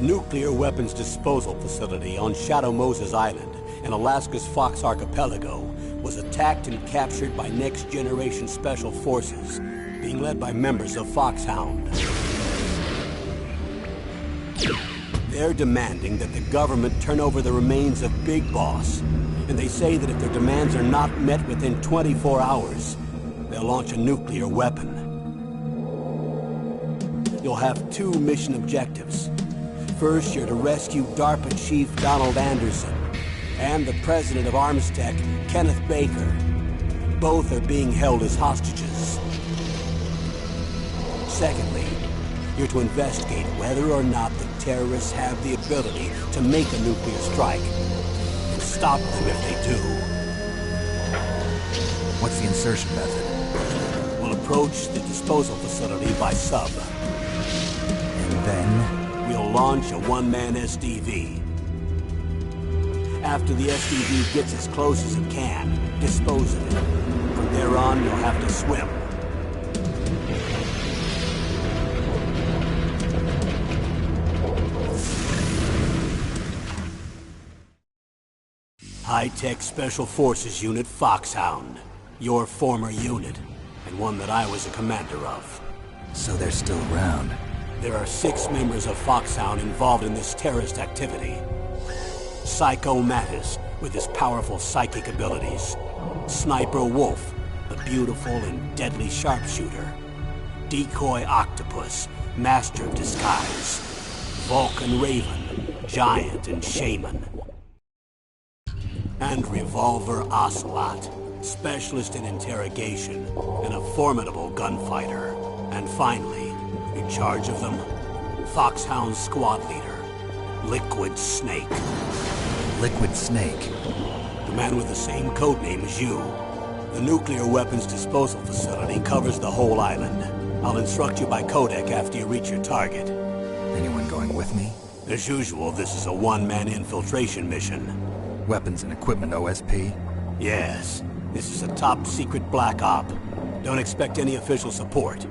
nuclear weapons disposal facility on Shadow Moses Island in Alaska's Fox Archipelago was attacked and captured by next-generation special forces, being led by members of Foxhound. They're demanding that the government turn over the remains of Big Boss, and they say that if their demands are not met within 24 hours, they'll launch a nuclear weapon. You'll have two mission objectives. First, you're to rescue DARPA Chief Donald Anderson and the president of Armstech, Kenneth Baker. Both are being held as hostages. Secondly, you're to investigate whether or not the terrorists have the ability to make a nuclear strike and stop them if they do. What's the insertion method? We'll approach the disposal facility by sub. And then? We'll launch a one-man SDV. After the SDV gets as close as it can, dispose of it. From there on, you'll have to swim. High-Tech Special Forces Unit Foxhound. Your former unit, and one that I was a commander of. So they're still around. There are 6 members of Foxhound involved in this terrorist activity. Psycho Mattis, with his powerful psychic abilities. Sniper Wolf, the beautiful and deadly sharpshooter. Decoy Octopus, master of disguise. Vulcan Raven, giant and shaman. And Revolver Ocelot, specialist in interrogation and a formidable gunfighter. And finally, in charge of them, Foxhound squad leader, Liquid Snake. Liquid Snake? The man with the same codename as you. The nuclear weapons disposal facility covers the whole island. I'll instruct you by codec after you reach your target. Anyone going with me? As usual, this is a one-man infiltration mission. Weapons and equipment OSP? Yes. This is a top-secret black op. Don't expect any official support.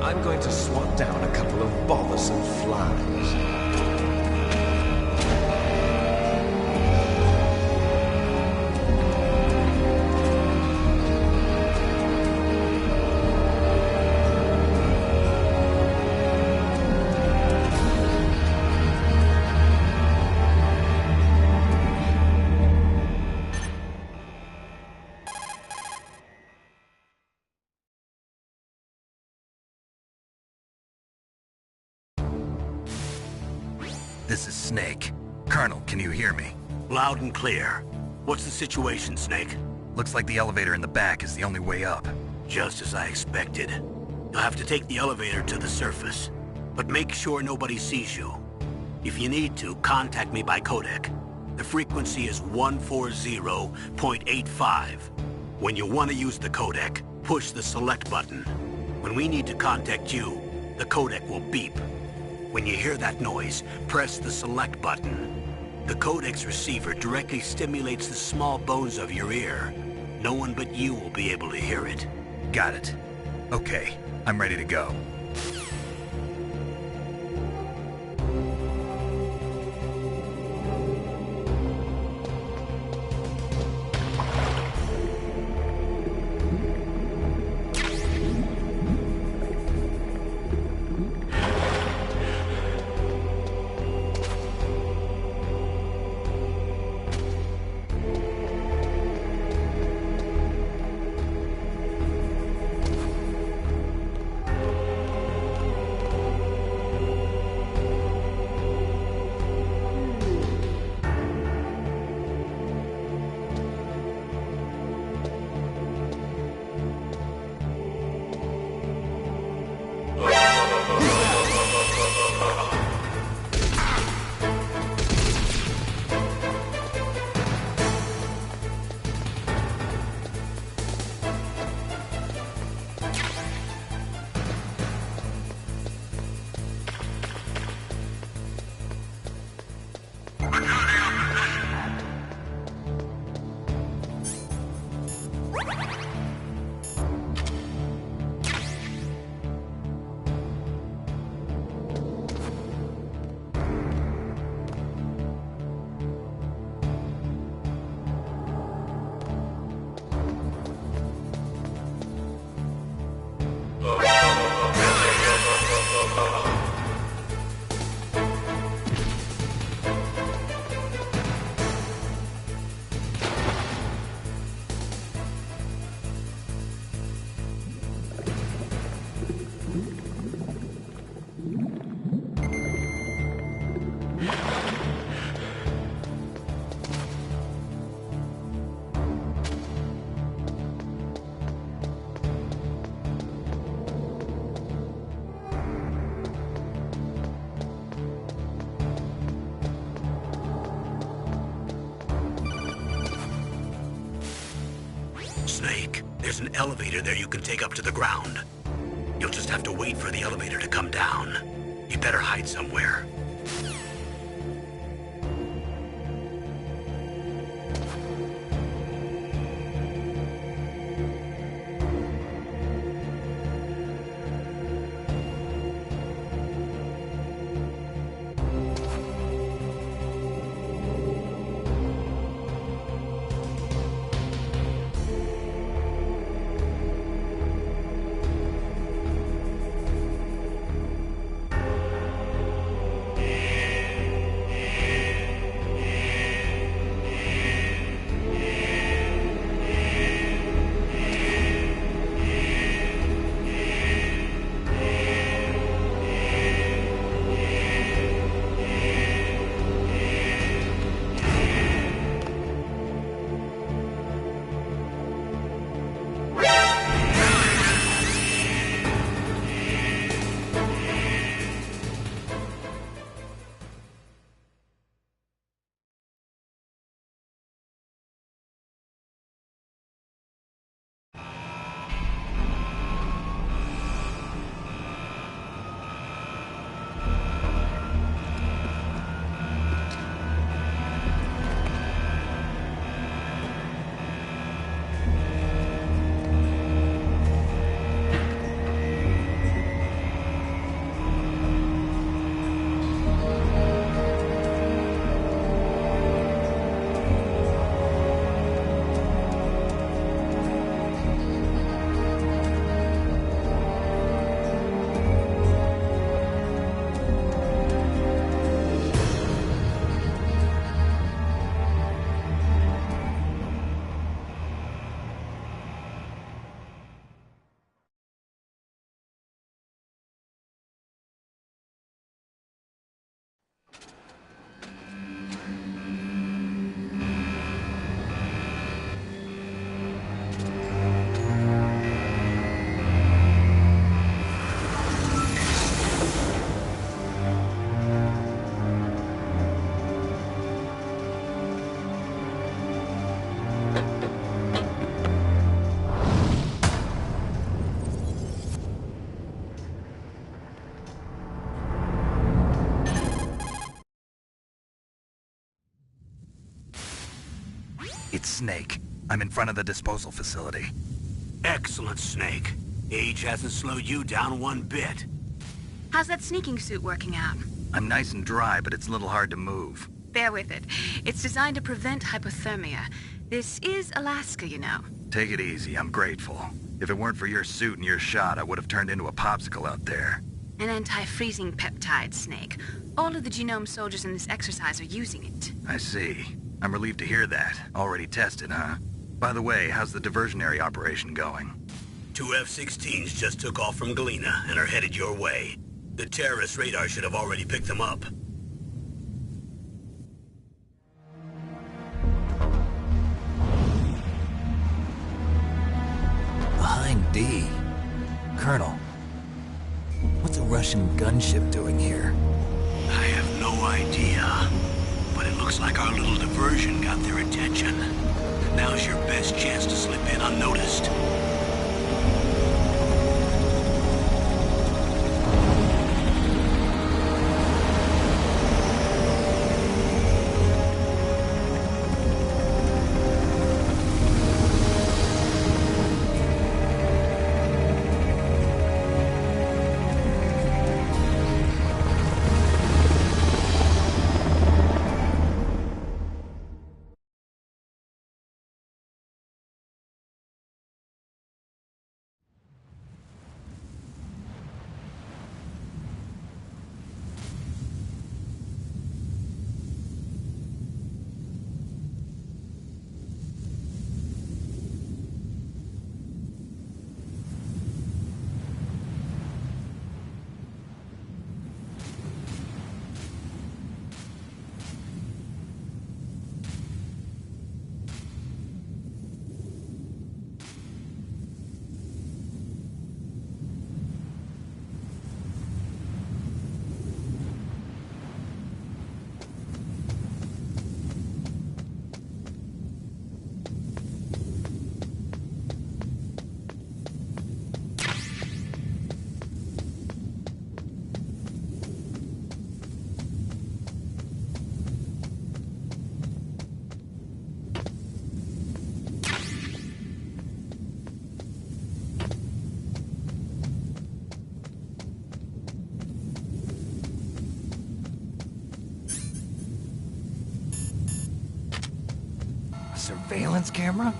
I'm going to swat down a couple of bothersome flies. This is Snake. Colonel, can you hear me? Loud and clear. What's the situation, Snake? Looks like the elevator in the back is the only way up. Just as I expected. You'll have to take the elevator to the surface, but make sure nobody sees you. If you need to, contact me by codec. The frequency is 140.85. When you want to use the codec, push the select button. When we need to contact you, the codec will beep. When you hear that noise, press the select button. The codex receiver directly stimulates the small bones of your ear. No one but you will be able to hear it. Got it. Okay, I'm ready to go. Snake, there's an elevator there you can take up to the ground. You'll just have to wait for the elevator to come down. You better hide somewhere. It's Snake. I'm in front of the disposal facility. Excellent, Snake. Age hasn't slowed you down one bit. How's that sneaking suit working out? I'm nice and dry, but it's a little hard to move. Bear with it. It's designed to prevent hypothermia. This is Alaska, you know. Take it easy, I'm grateful. If it weren't for your suit and your shot, I would have turned into a popsicle out there. An anti-freezing peptide, Snake. All of the genome soldiers in this exercise are using it. I see. I'm relieved to hear that. Already tested, huh? By the way, how's the diversionary operation going? 2 F-16s just took off from Galena and are headed your way. The terrorist radar should have already picked them up. Behind D. Colonel, what's a Russian gunship doing here? I have no idea, but it looks like our little diversion got their attention. Now's your best chance to slip in unnoticed. Surveillance camera?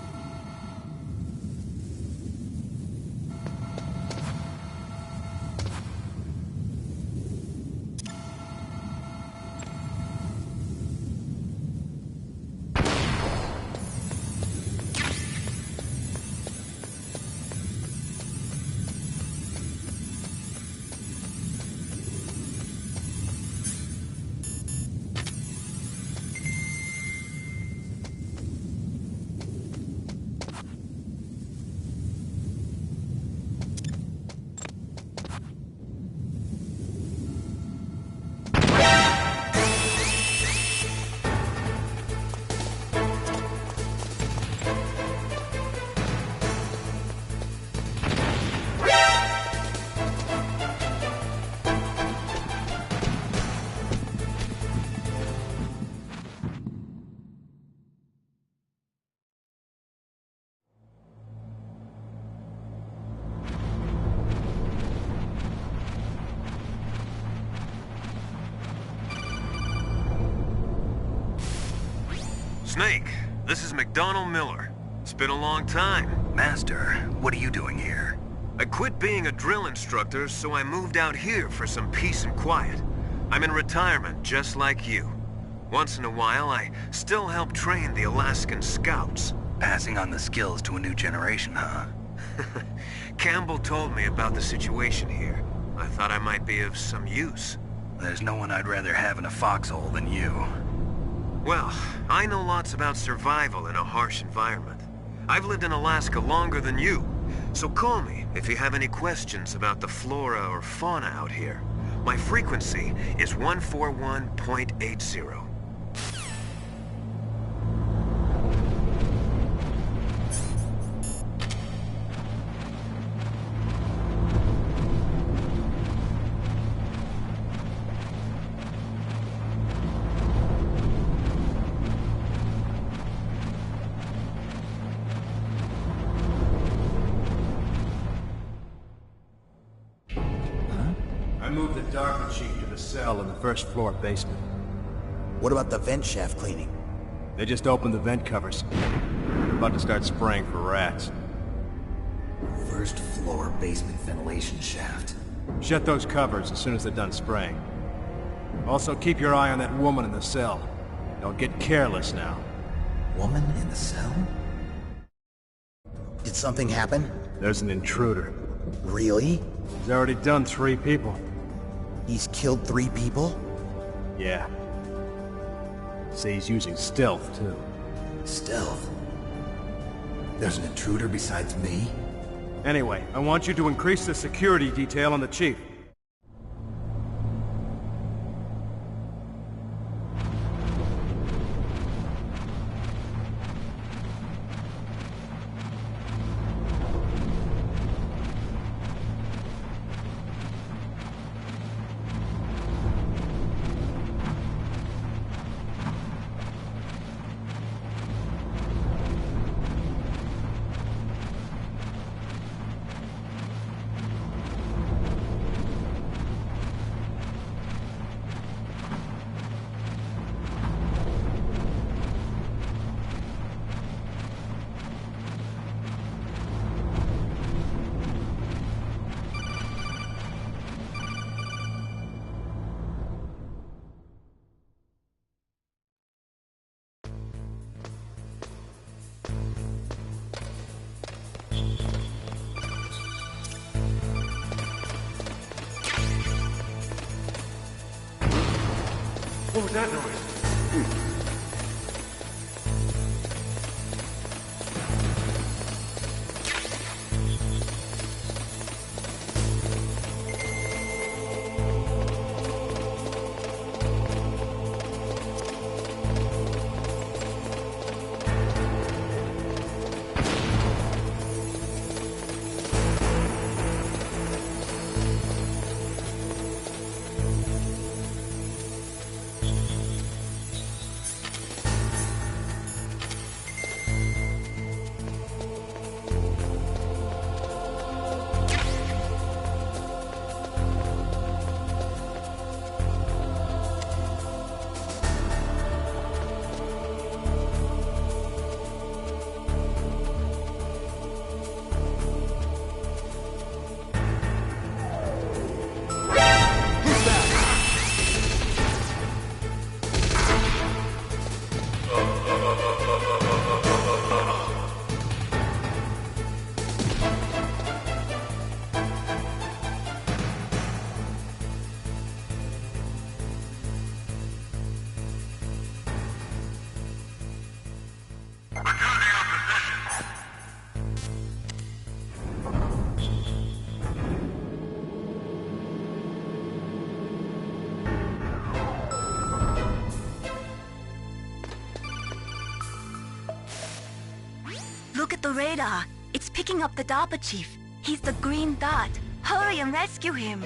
Snake, this is McDonald Miller. It's been a long time. Master, what are you doing here? I quit being a drill instructor, so I moved out here for some peace and quiet. I'm in retirement, just like you. Once in a while, I still help train the Alaskan Scouts. Passing on the skills to a new generation, huh? Campbell told me about the situation here. I thought I might be of some use. There's no one I'd rather have in a foxhole than you. Well, I know lots about survival in a harsh environment. I've lived in Alaska longer than you, so call me if you have any questions about the flora or fauna out here. My frequency is 141.80. DARPA chief to the cell in the first floor basement. What about the vent shaft cleaning? They just opened the vent covers. They're about to start spraying for rats. First floor basement ventilation shaft. Shut those covers as soon as they're done spraying. Also, keep your eye on that woman in the cell. Don't get careless now. Woman in the cell? Did something happen? There's an intruder. Really? He's already done 3 people. He's killed 3 people? Yeah. See, he's using stealth, too. Stealth? There's an intruder besides me? Anyway, I want you to increase the security detail on the chief. What was that noise? Look at the radar. It's picking up the DARPA chief. He's the green dot. Hurry and rescue him.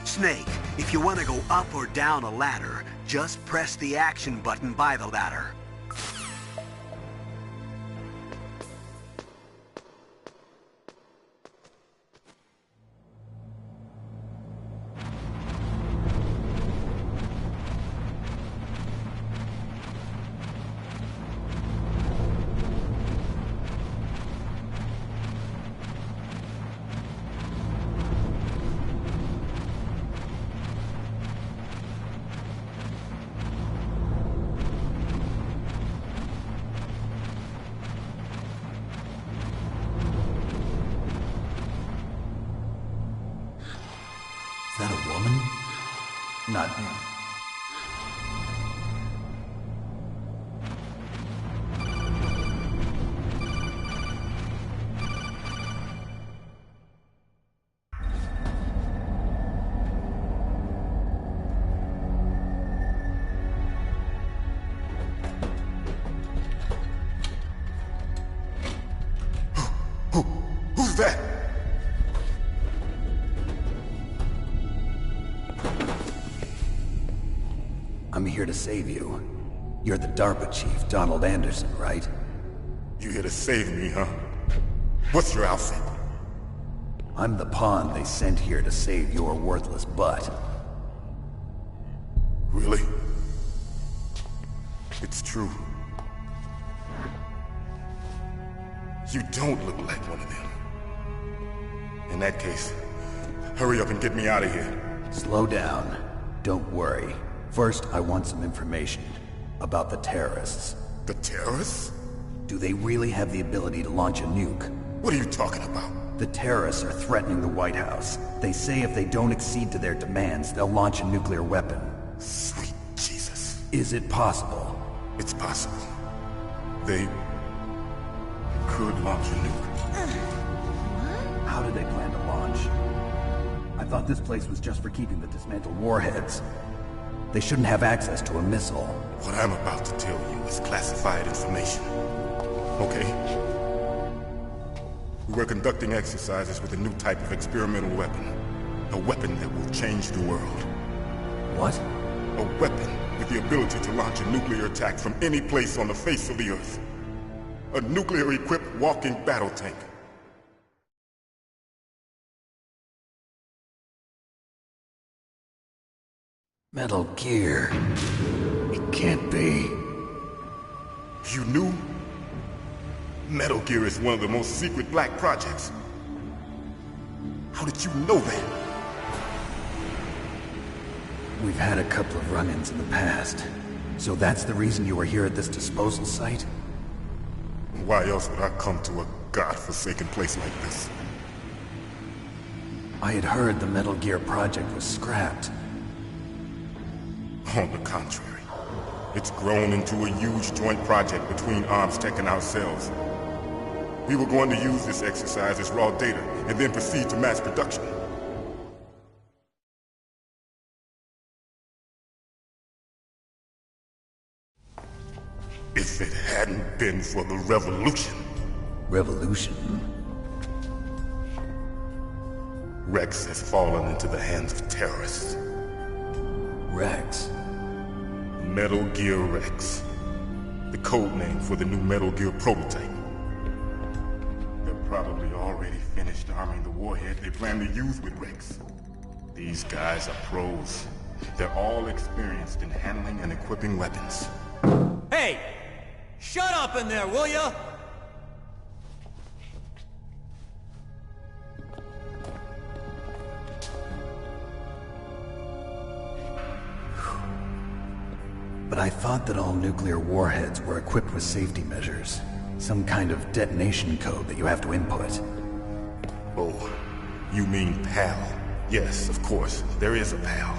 Snake, if you want to go up or down a ladder, just press the action button by the ladder. Is that a woman? Not me. Who's that? I'm here to save you. You're the DARPA chief, Donald Anderson, right? You here to save me, huh? What's your outfit? I'm the pawn they sent here to save your worthless butt. Really? It's true. You don't look like one of them. In that case, hurry up and get me out of here. Slow down. Don't worry. First, I want some information about the terrorists. The terrorists? Do they really have the ability to launch a nuke? What are you talking about? The terrorists are threatening the White House. They say if they don't accede to their demands, they'll launch a nuclear weapon. Sweet Jesus. Is it possible? It's possible. They could launch a nuke. How did they plan to launch? I thought this place was just for keeping the dismantled warheads. They shouldn't have access to a missile. What I'm about to tell you is classified information. Okay? We were conducting exercises with a new type of experimental weapon. A weapon that will change the world. What? A weapon with the ability to launch a nuclear attack from any place on the face of the Earth. A nuclear-equipped walking battle tank. Metal Gear. It can't be. You knew? Metal Gear is one of the most secret black projects. How did you know that? We've had a couple of run-ins in the past. So that's the reason you were here at this disposal site? Why else would I come to a godforsaken place like this? I had heard the Metal Gear project was scrapped. On the contrary, it's grown into a huge joint project between ArmsTech and ourselves. We were going to use this exercise as raw data and then proceed to mass production. If it hadn't been for the revolution... Revolution? Rex has fallen into the hands of terrorists. Rex? Metal Gear Rex. The code name for the new Metal Gear prototype. They're probably already finished arming the warhead they plan to use with Rex. These guys are pros. They're all experienced in handling and equipping weapons. Hey! Shut up in there, will ya? But I thought that all nuclear warheads were equipped with safety measures. Some kind of detonation code that you have to input. Oh, you mean PAL? Yes, of course, there is a PAL.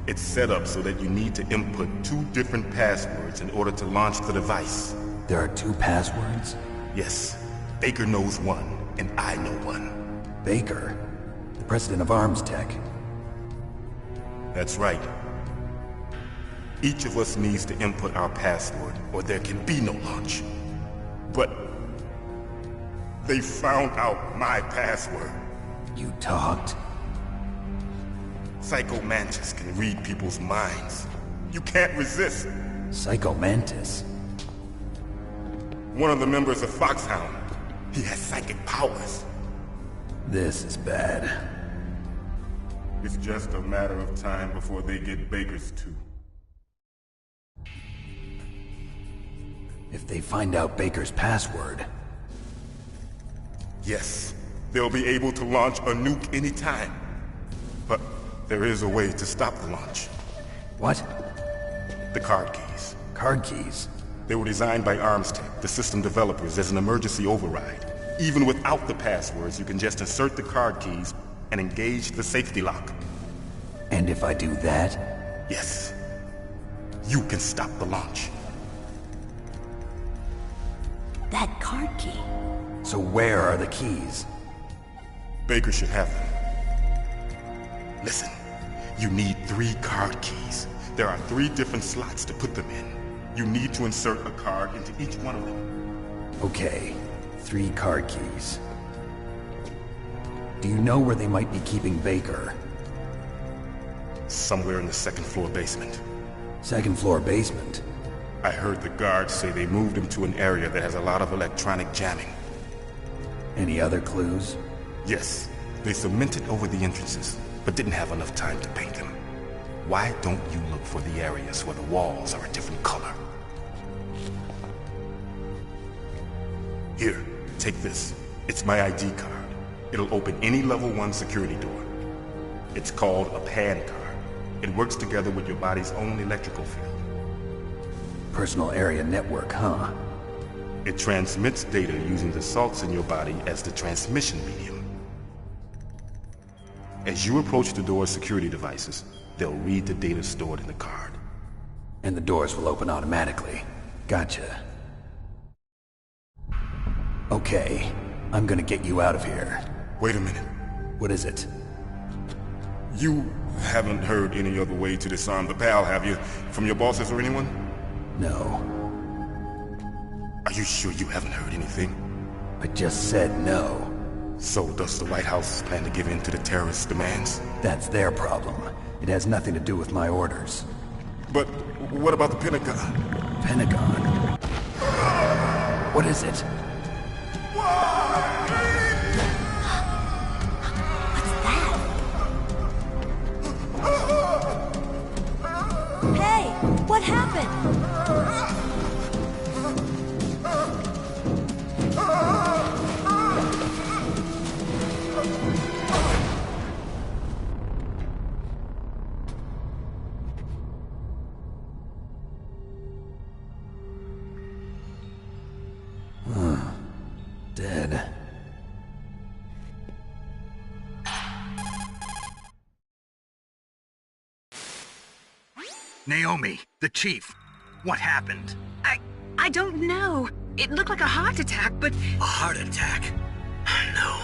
It's set up so that you need to input 2 different passwords in order to launch the device. There are 2 passwords? Yes. Baker knows one, and I know one. Baker? The president of ArmsTech? That's right. Each of us needs to input our password, or there can be no launch. But they found out my password. You talked? Psycho Mantis can read people's minds. You can't resist. Psycho Mantis? One of the members of Foxhound. He has psychic powers. This is bad. It's just a matter of time before they get Baker's too. If they find out Baker's password... Yes, they'll be able to launch a nuke anytime. But there is a way to stop the launch. What? The card keys. Card keys? They were designed by ArmsTech, the system developers, as an emergency override. Even without the passwords, you can just insert the card keys and engage the safety lock. And if I do that? Yes. You can stop the launch. That card key. So where are the keys? Baker should have them. Listen, you need 3 card keys. There are 3 different slots to put them in. You need to insert a card into each one of them. Okay, 3 card keys. Do you know where they might be keeping Baker? Somewhere in the second floor basement. Second floor basement? I heard the guards say they moved him to an area that has a lot of electronic jamming. Any other clues? Yes, they cemented over the entrances, but didn't have enough time to paint them. Why don't you look for the areas where the walls are a different color? Here, take this. It's my ID card. It'll open any level 1 security door. It's called a PAN card. It works together with your body's own electrical field. Personal area network, huh? It transmits data using the salts in your body as the transmission medium. As you approach the door's security devices, they'll read the data stored in the card. And the doors will open automatically. Gotcha. Okay, I'm gonna get you out of here. Wait a minute. What is it? You haven't heard any other way to disarm the PAL, have you? From your bosses or anyone? No. Are you sure you haven't heard anything? I just said no. So does the White House plan to give in to the terrorists' demands? That's their problem. It has nothing to do with my orders. But what about the Pentagon? Pentagon? What is it? Hey, what happened? Dead. Naomi, the chief. What happened? I don't know. It looked like a heart attack, but... A heart attack? No.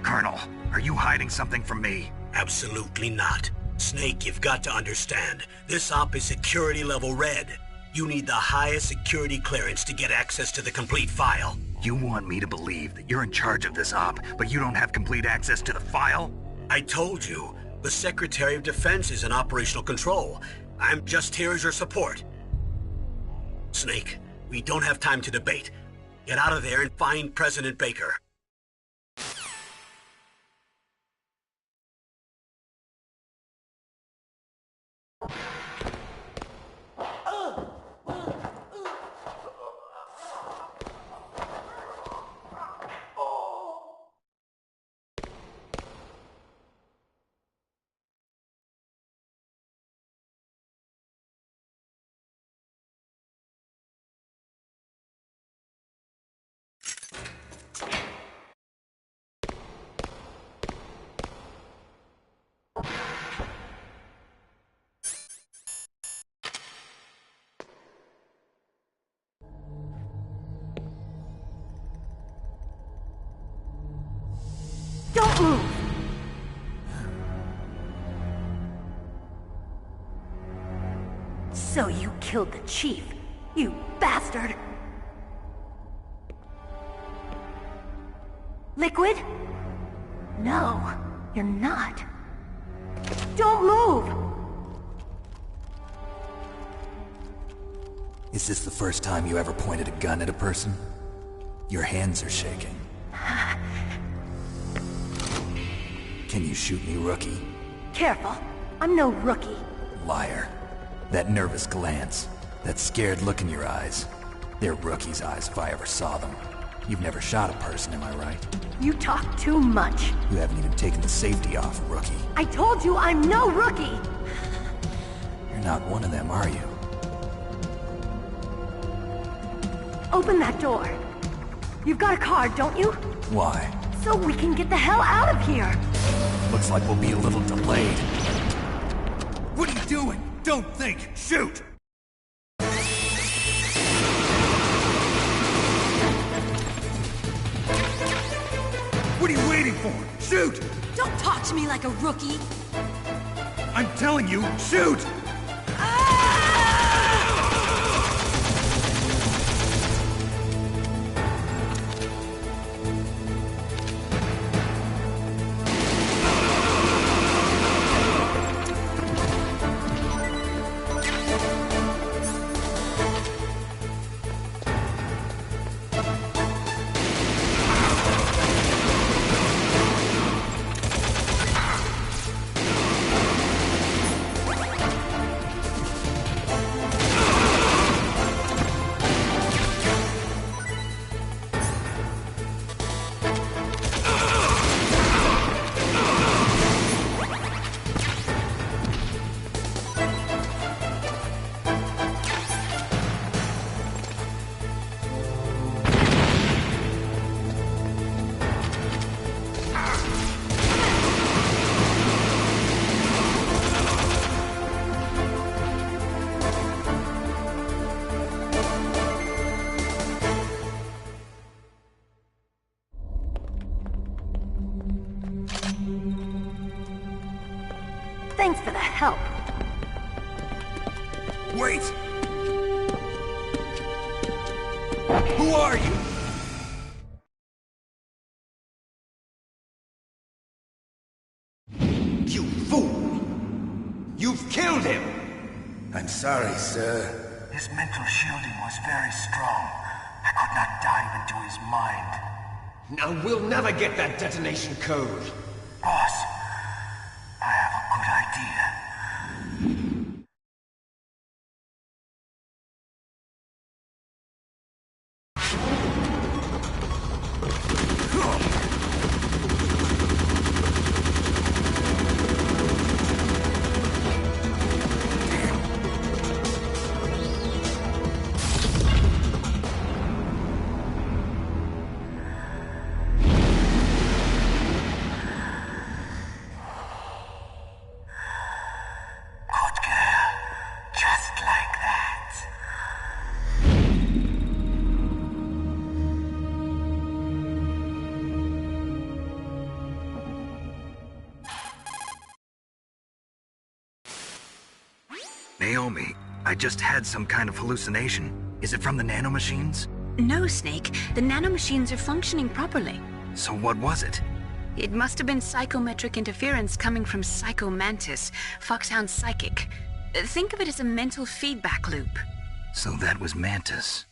Colonel, are you hiding something from me? Absolutely not. Snake, you've got to understand. This op is security level red. You need the highest security clearance to get access to the complete file. You want me to believe that you're in charge of this op, but you don't have complete access to the file? I told you, the Secretary of Defense is in operational control. I'm just here as your support. Snake, we don't have time to debate. Get out of there and find President Baker. Don't move! So you killed the chief, you bastard! Liquid? No, you're not. Don't move! Is this the first time you ever pointed a gun at a person? Your hands are shaking. Can you shoot me, rookie? Careful, I'm no rookie. Liar. That nervous glance, that scared look in your eyes. They're rookie's eyes if I ever saw them. You've never shot a person, am I right? You talk too much. You haven't even taken the safety off, rookie. I told you I'm no rookie! You're not one of them, are you? Open that door. You've got a card, don't you? Why? So we can get the hell out of here! Looks like we'll be a little delayed. What are you doing? Don't think! Shoot! What are you waiting for? Shoot! Don't talk to me like a rookie! I'm telling you, shoot! Thanks for the help. Wait! Who are you? You fool! You've killed him! I'm sorry, sir. His mental shielding was very strong. I could not dive into his mind. Now we'll never get that detonation code. Boss, I have a good idea. Naomi, I just had some kind of hallucination. Is it from the nanomachines? No, Snake. The nanomachines are functioning properly. So what was it? It must have been psychometric interference coming from Psycho Mantis, Foxhound's psychic. Think of it as a mental feedback loop. So that was Mantis.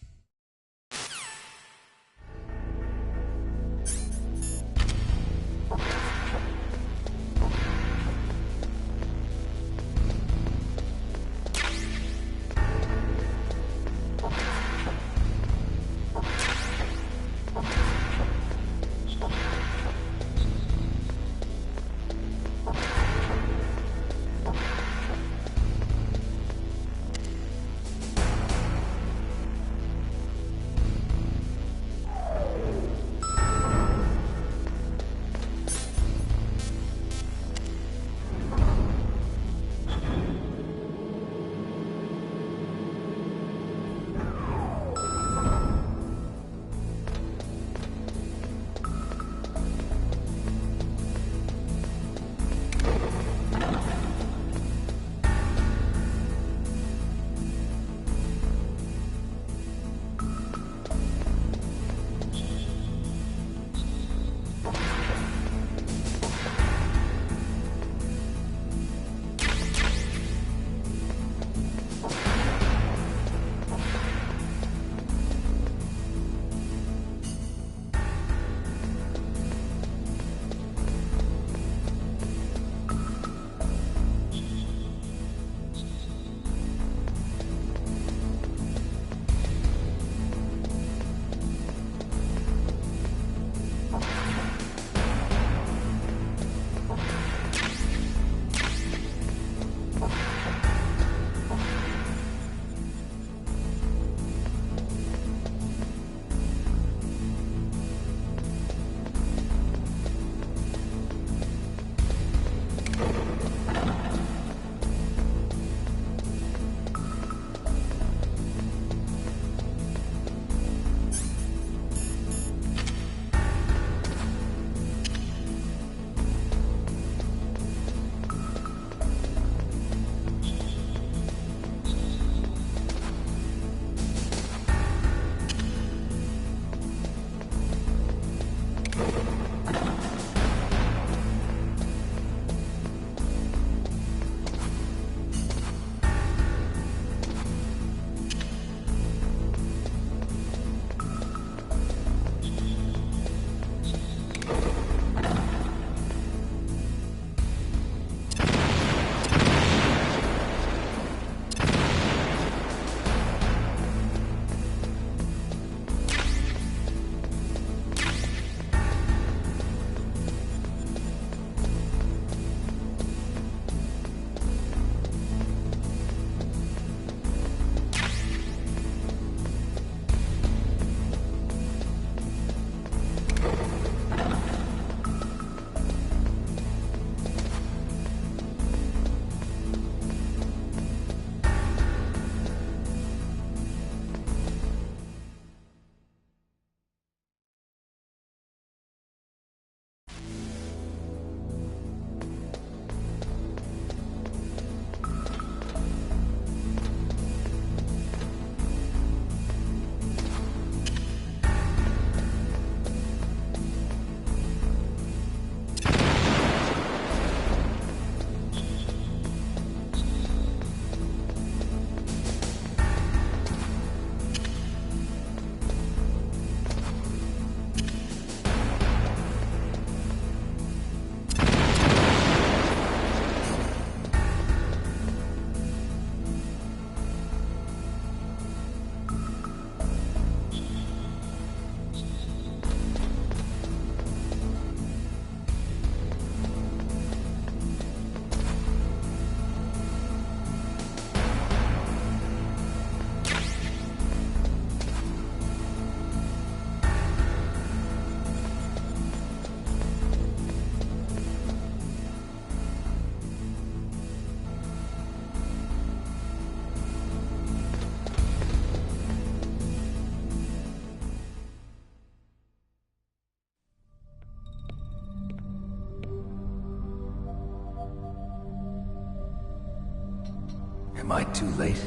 Am I too late?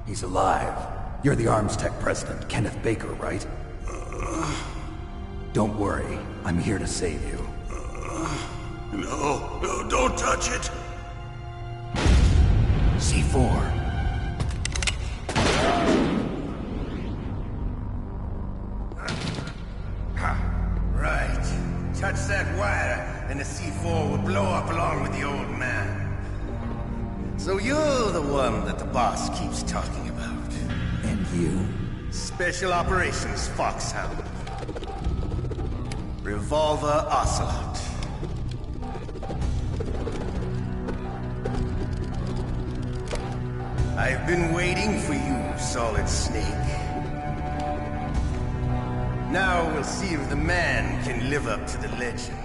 He's alive. You're the Arms Tech president, Kenneth Baker, right? Don't worry. I'm here to save you. No, don't touch it! C4. Right. Touch that wire, and the C4 will blow up along with the old man. So you're the one that the boss keeps talking about. And you? Special Operations Foxhound. Revolver Ocelot. I've been waiting for you, Solid Snake. Now we'll see if the man can live up to the legend.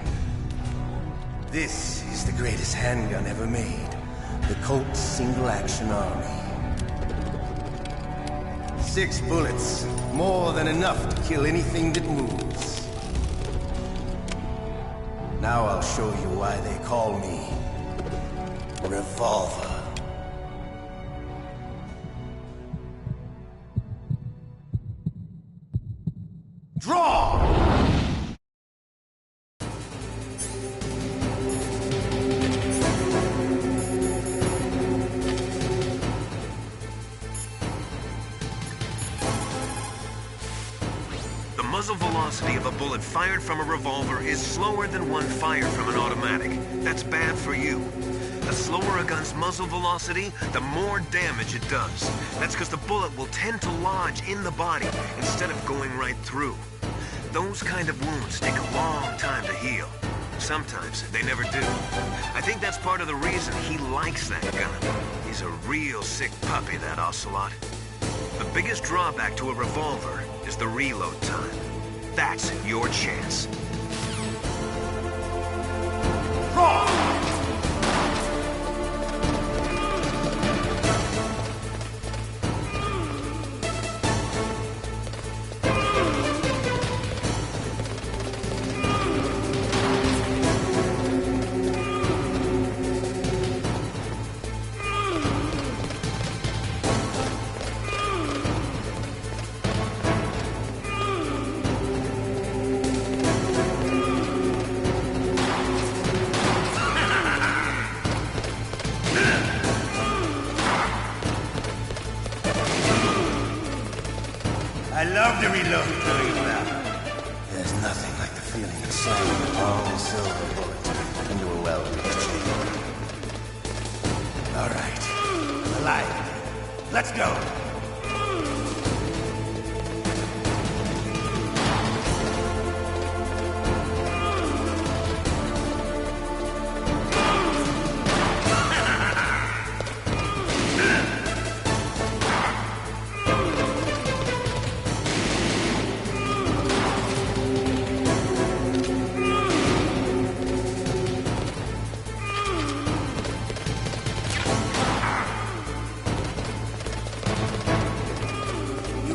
This is the greatest handgun ever made. The Colt Single Action Army. 6 bullets, more than enough to kill anything that moves. Now I'll show you why they call me Revolver. Draw! The muzzle velocity of a bullet fired from a revolver is slower than one fired from an automatic. That's bad for you. The slower a gun's muzzle velocity, the more damage it does. That's because the bullet will tend to lodge in the body instead of going right through. Those kind of wounds take a long time to heal. Sometimes they never do. I think that's part of the reason he likes that gun. He's a real sick puppy, that Ocelot. The biggest drawback to a revolver is the reload time. That's your chance. Draw! I love to reload during battle. There's nothing like the feeling of slamming a long silver bullet into a well-reached chamber. All right, alive. Let's go.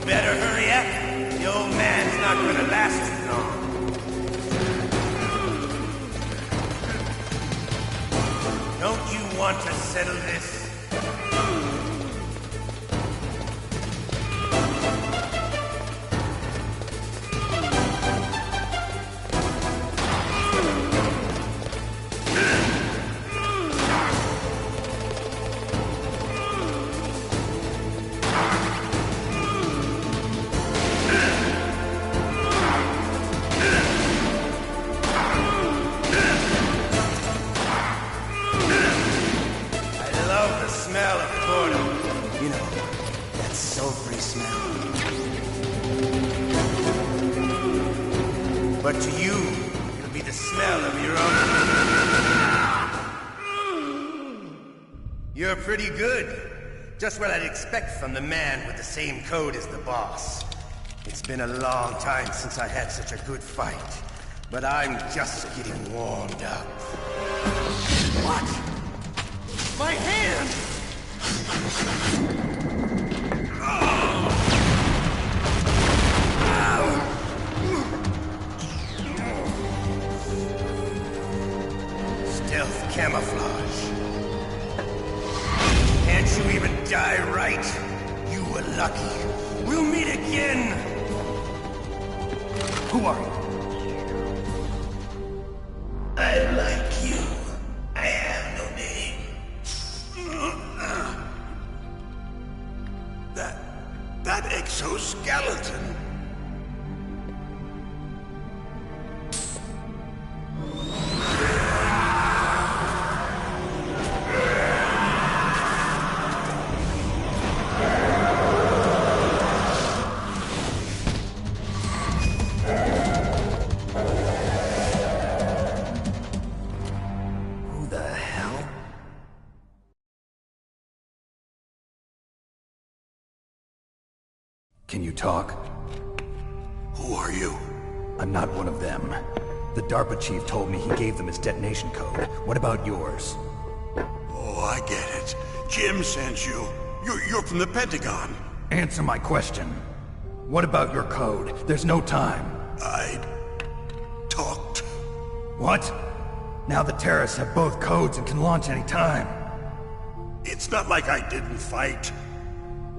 Better hurry up. The old man's not gonna last too long. Don't you want to settle this? Smell of boredom. You know, that sulfury smell. But to you, it'll be the smell of your own. You're pretty good. Just what I'd expect from the man with the same code as the boss. It's been a long time since I had such a good fight. But I'm just getting warmed up. What? My hand! camouflage. Can't you even die right? You were lucky. We'll meet again! Who are you? I like you. I have no name. That exoskeleton. Can you talk? Who are you? I'm not one of them. The DARPA chief told me he gave them his detonation code. What about yours? Oh, I get it. Jim sent you. You're from the Pentagon. Answer my question. What about your code? There's no time. I talked. What? Now the terrorists have both codes and can launch any time. It's not like I didn't fight.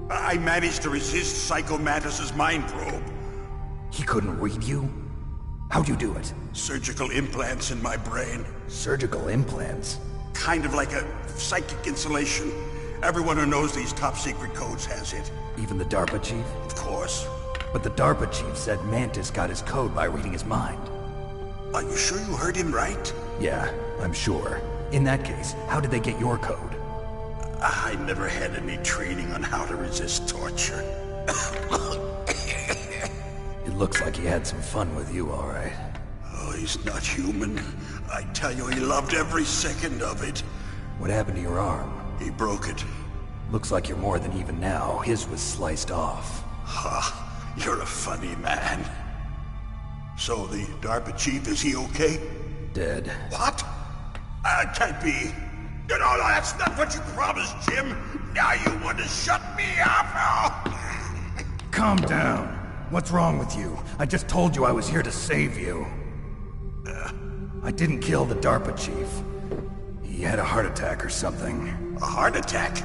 I managed to resist Psycho Mantis's mind probe. He couldn't read you? How'd you do it? Surgical implants in my brain. Surgical implants? Kind of like a psychic insulation. Everyone who knows these top-secret codes has it. Even the DARPA chief? Of course. But the DARPA chief said Mantis got his code by reading his mind. Are you sure you heard him right? Yeah, I'm sure. In that case, how did they get your code? I never had any training on how to resist torture. It looks like he had some fun with you, all right. Oh, he's not human. I tell you, he loved every second of it. What happened to your arm? He broke it. Looks like you're more than even now. His was sliced off. Ha, you're a funny man. So the DARPA chief, is he okay? Dead. What? Can't be. No, that's not what you promised, Jim. Now you want to shut me up? Calm down. What's wrong with you? I just told you I was here to save you. I didn't kill the DARPA chief. He had a heart attack or something. A heart attack?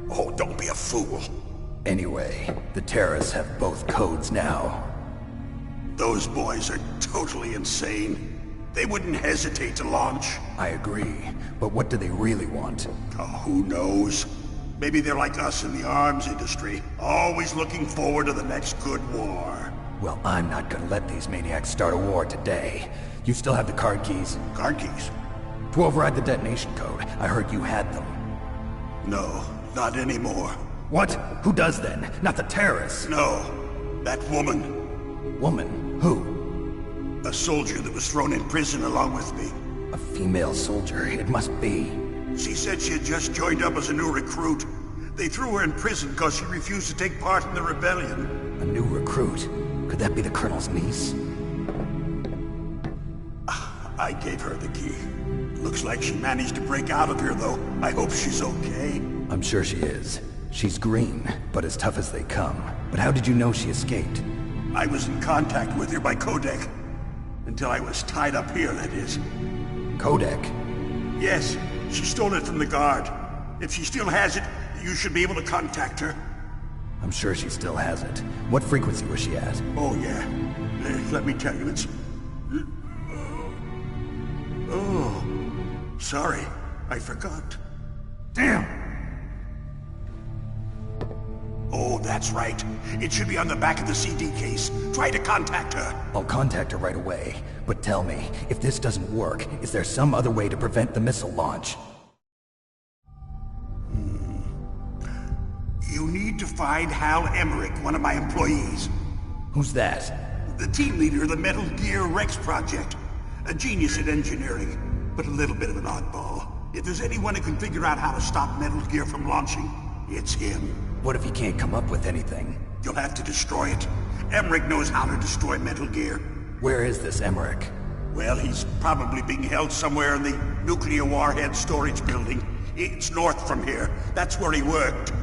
Oh, don't be a fool. Anyway, the terrorists have both codes now. Those boys are totally insane. They wouldn't hesitate to launch. I agree, but what do they really want? Oh, who knows? Maybe they're like us in the arms industry, always looking forward to the next good war. Well, I'm not gonna let these maniacs start a war today. You still have the card keys? Card keys? To override the detonation code. I heard you had them. No, not anymore. What? Who does then? Not the terrorists? No, that woman. Woman? Who? A soldier that was thrown in prison along with me. A female soldier? It must be. She said she had just joined up as a new recruit. They threw her in prison because she refused to take part in the rebellion. A new recruit? Could that be the Colonel's niece? I gave her the key. Looks like she managed to break out of here, though. I hope she's okay. I'm sure she is. She's green, but as tough as they come. But how did you know she escaped? I was in contact with her by codec. Until I was tied up here, that is. Codec? Yes, she stole it from the guard. If she still has it, you should be able to contact her. I'm sure she still has it. What frequency was she at? Oh, yeah. Let me tell you, it's... Oh, sorry. I forgot. Damn! Oh, that's right. It should be on the back of the CD case. Try to contact her. I'll contact her right away. But tell me, if this doesn't work, is there some other way to prevent the missile launch? You need to find Hal Emmerich, one of my employees. Who's that? The team leader of the Metal Gear Rex project. A genius at engineering, but a little bit of an oddball. If there's anyone who can figure out how to stop Metal Gear from launching, it's him. What if he can't come up with anything? You'll have to destroy it. Emmerich knows how to destroy Metal Gear. Where is this Emmerich? Well, he's probably being held somewhere in the nuclear warhead storage building. It's north from here. That's where he worked.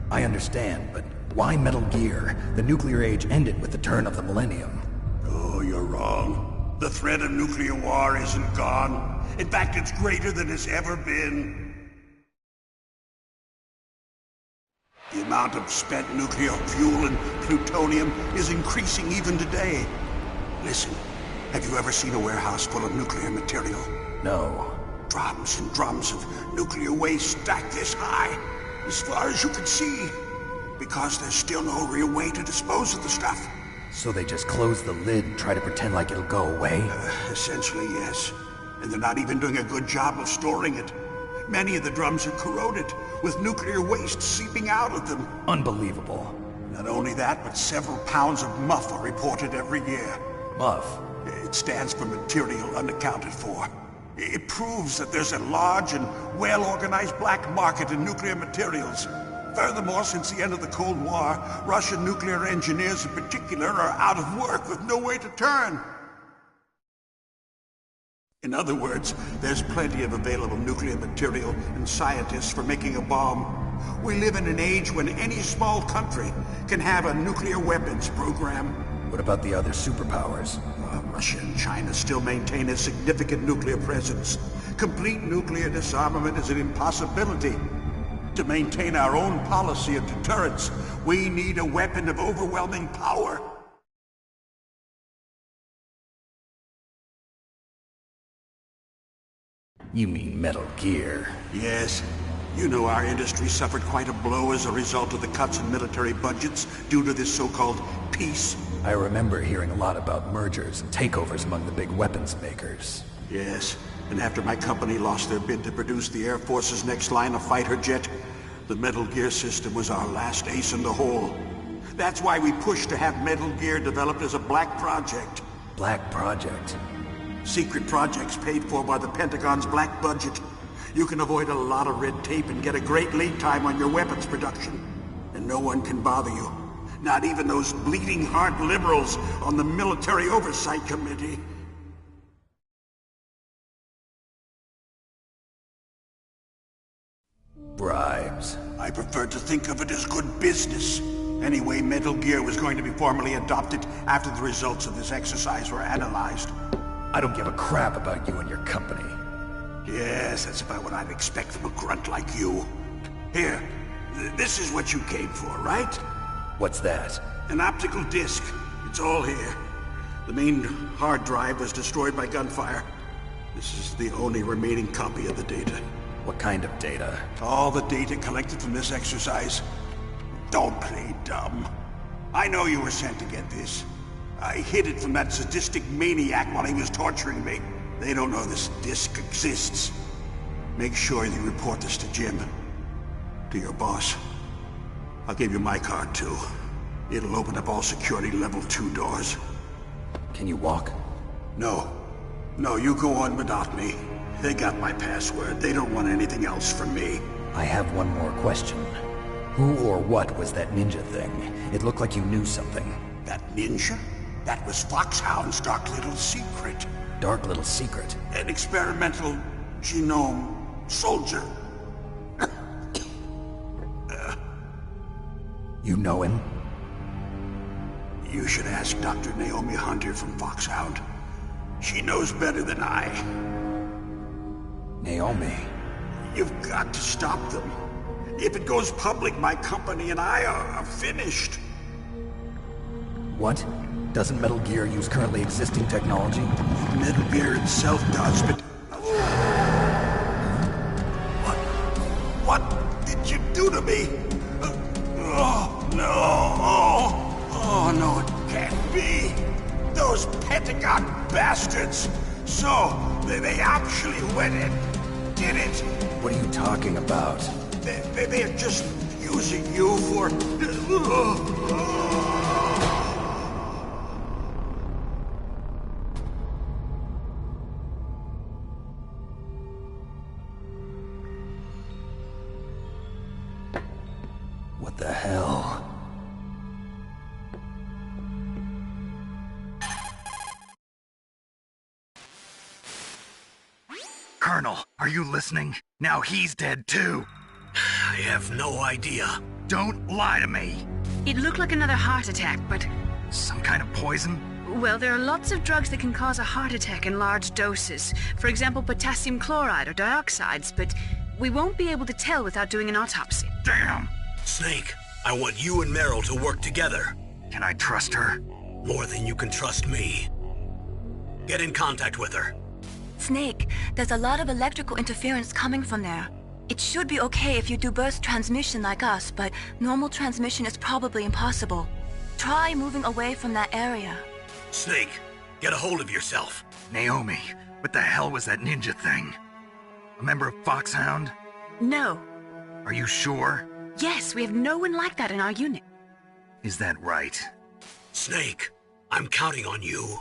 I understand, but why Metal Gear? The nuclear age ended with the turn of the millennium. Oh, you're wrong. The threat of nuclear war isn't gone. In fact, it's greater than it's ever been. The amount of spent nuclear fuel and plutonium is increasing even today. Listen, have you ever seen a warehouse full of nuclear material? No. Drums and drums of nuclear waste stacked this high, as far as you can see. Because there's still no real way to dispose of the stuff. So they just close the lid and try to pretend like it'll go away? Essentially, yes. And they're not even doing a good job of storing it. Many of the drums are corroded, with nuclear waste seeping out of them. Unbelievable. Not only that, but several pounds of MUF are reported every year. MUF? It stands for material unaccounted for. It proves that there's a large and well-organized black market in nuclear materials. Furthermore, since the end of the Cold War, Russian nuclear engineers in particular are out of work with no way to turn. In other words, there's plenty of available nuclear material and scientists for making a bomb. We live in an age when any small country can have a nuclear weapons program. What about the other superpowers? Russia and China still maintain a significant nuclear presence. Complete nuclear disarmament is an impossibility. To maintain our own policy of deterrence, we need a weapon of overwhelming power. You mean Metal Gear? Yes. You know our industry suffered quite a blow as a result of the cuts in military budgets due to this so-called peace. I remember hearing a lot about mergers and takeovers among the big weapons makers. Yes, and after my company lost their bid to produce the Air Force's next line of fighter jet, the Metal Gear system was our last ace in the hole. That's why we pushed to have Metal Gear developed as a black project. Black project? Secret projects paid for by the Pentagon's black budget. You can avoid a lot of red tape and get a great lead time on your weapons production. And no one can bother you. Not even those bleeding heart liberals on the Military Oversight Committee. Bribes. I prefer to think of it as good business. Anyway, Metal Gear was going to be formally adopted after the results of this exercise were analyzed. I don't give a crap about you and your company. Yes, that's about what I'd expect from a grunt like you. Here, this is what you came for, right? What's that? An optical disc. It's all here. The main hard drive was destroyed by gunfire. This is the only remaining copy of the data. What kind of data? All the data collected from this exercise. Don't play dumb. I know you were sent to get this. I hid it from that sadistic maniac while he was torturing me. They don't know this disc exists. Make sure you report this to Jim. To your boss. I'll give you my card, too. It'll open up all security level 2 doors. Can you walk? No. No, you go on without me. They got my password. They don't want anything else from me. I have one more question. Who or what was that ninja thing? It looked like you knew something. That ninja? That was Foxhound's dark little secret. Dark little secret? An experimental genome soldier. You know him? You should ask Dr. Naomi Hunter from Foxhound. She knows better than I. Naomi? You've got to stop them. If it goes public, my company and I are finished. What? Doesn't Metal Gear use currently existing technology? Metal Gear itself does, but... What did you do to me? Oh, no. Oh, no, it can't be. Those Pentagon bastards. So, they actually went and did it. What are you talking about? They're just using you for... What the hell? Colonel, are you listening? Now he's dead too. I have no idea. Don't lie to me. It looked like another heart attack, but... Some kind of poison? Well, there are lots of drugs that can cause a heart attack in large doses. For example, potassium chloride or dioxides, but we won't be able to tell without doing an autopsy. Damn! Snake, I want you and Meryl to work together. Can I trust her? More than you can trust me. Get in contact with her. Snake, there's a lot of electrical interference coming from there. It should be okay if you do burst transmission like us, but normal transmission is probably impossible. Try moving away from that area. Snake, get a hold of yourself. Naomi, what the hell was that ninja thing? A member of Foxhound? No. Are you sure? Yes, we have no one like that in our unit. Is that right? Snake, I'm counting on you.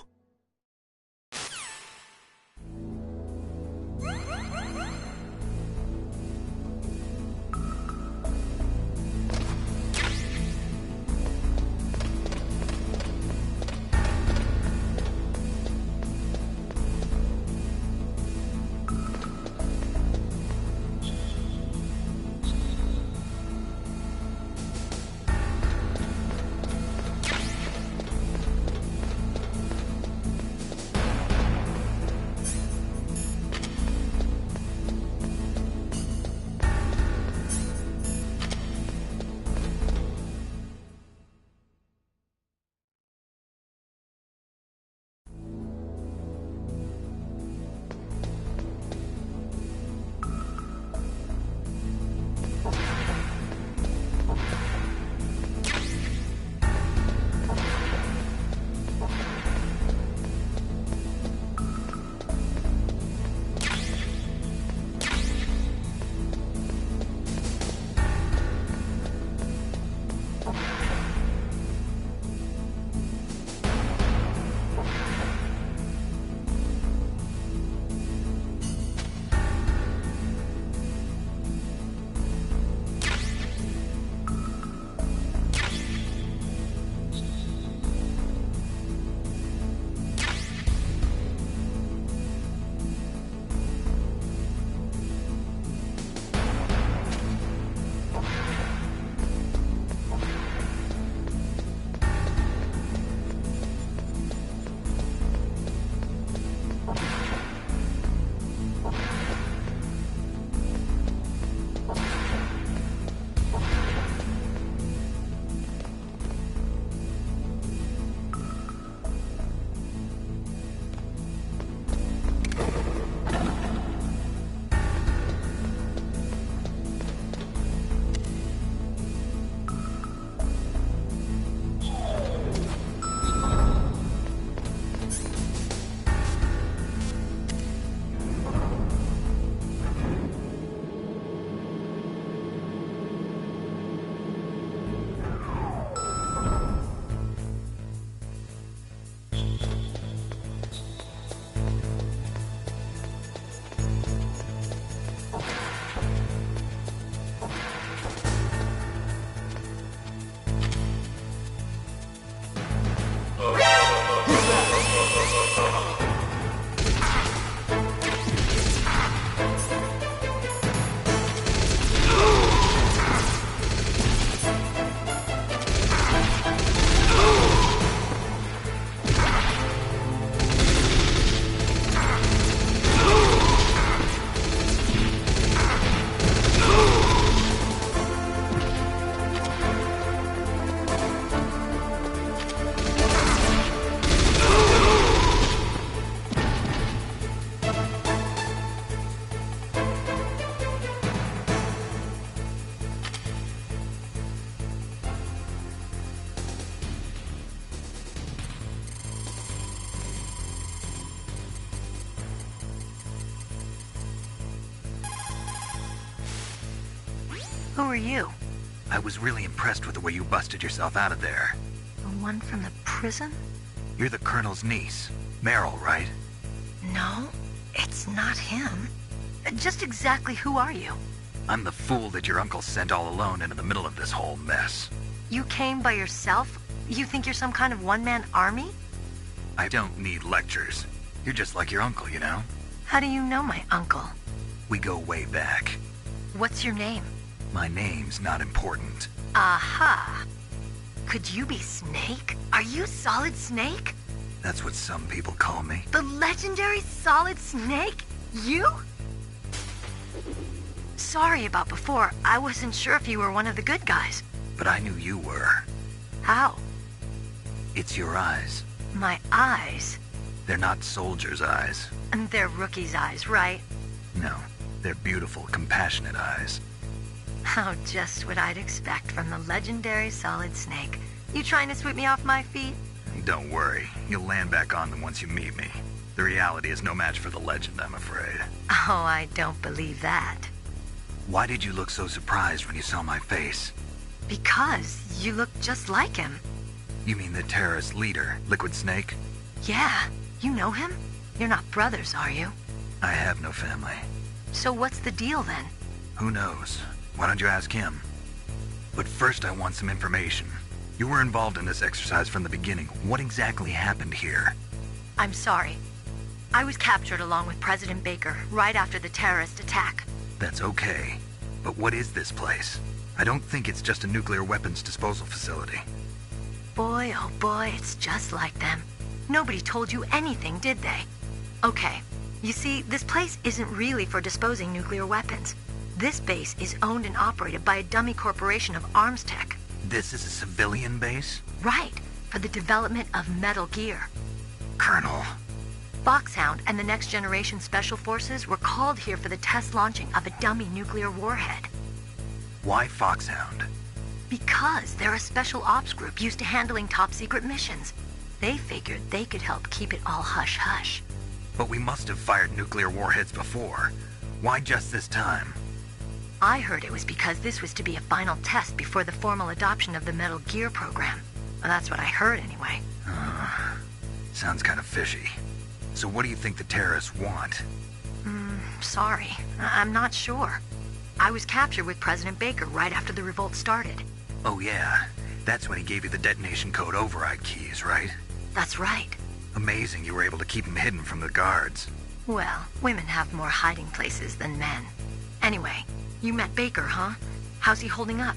Who are you? I was really impressed with the way you busted yourself out of there. The one from the prison? You're the Colonel's niece, Meryl, right? No, it's not him. Just exactly who are you? I'm the fool that your uncle sent all alone into the middle of this whole mess. You came by yourself? You think you're some kind of one-man army? I don't need lectures. You're just like your uncle, you know? How do you know my uncle? We go way back. What's your name? My name's not important. Aha. Could you be Snake? Are you Solid Snake? That's what some people call me. The legendary Solid Snake? You? Sorry about before. I wasn't sure if you were one of the good guys. But I knew you were. How? It's your eyes. My eyes? They're not soldiers' eyes. And they're rookies' eyes, right? No, they're beautiful, compassionate eyes. Oh, just what I'd expect from the legendary Solid Snake. You trying to sweep me off my feet? Don't worry, you'll land back on them once you meet me. The reality is no match for the legend, I'm afraid. Oh, I don't believe that. Why did you look so surprised when you saw my face? Because you look just like him. You mean the terrorist leader, Liquid Snake? Yeah, you know him? You're not brothers, are you? I have no family. So what's the deal then? Who knows? Why don't you ask him? But first I want some information. You were involved in this exercise from the beginning. What exactly happened here? I'm sorry. I was captured along with President Baker right after the terrorist attack. That's okay. But what is this place? I don't think it's just a nuclear weapons disposal facility. Boy, oh boy, it's just like them. Nobody told you anything, did they? Okay, you see, this place isn't really for disposing nuclear weapons. This base is owned and operated by a dummy corporation of arms tech. This is a civilian base? Right, for the development of Metal Gear. Colonel. Foxhound and the Next Generation Special Forces were called here for the test launching of a dummy nuclear warhead. Why Foxhound? Because they're a special ops group used to handling top-secret missions. They figured they could help keep it all hush-hush. But we must have fired nuclear warheads before. Why just this time? I heard it was because this was to be a final test before the formal adoption of the Metal Gear program. Well, that's what I heard anyway. Sounds kind of fishy. So what do you think the terrorists want? Sorry. I'm not sure. I was captured with President Baker right after the revolt started. Oh yeah, that's when he gave you the detonation code override keys, right? That's right. Amazing you were able to keep him hidden from the guards. Well, women have more hiding places than men. Anyway, you met Baker, huh? How's he holding up?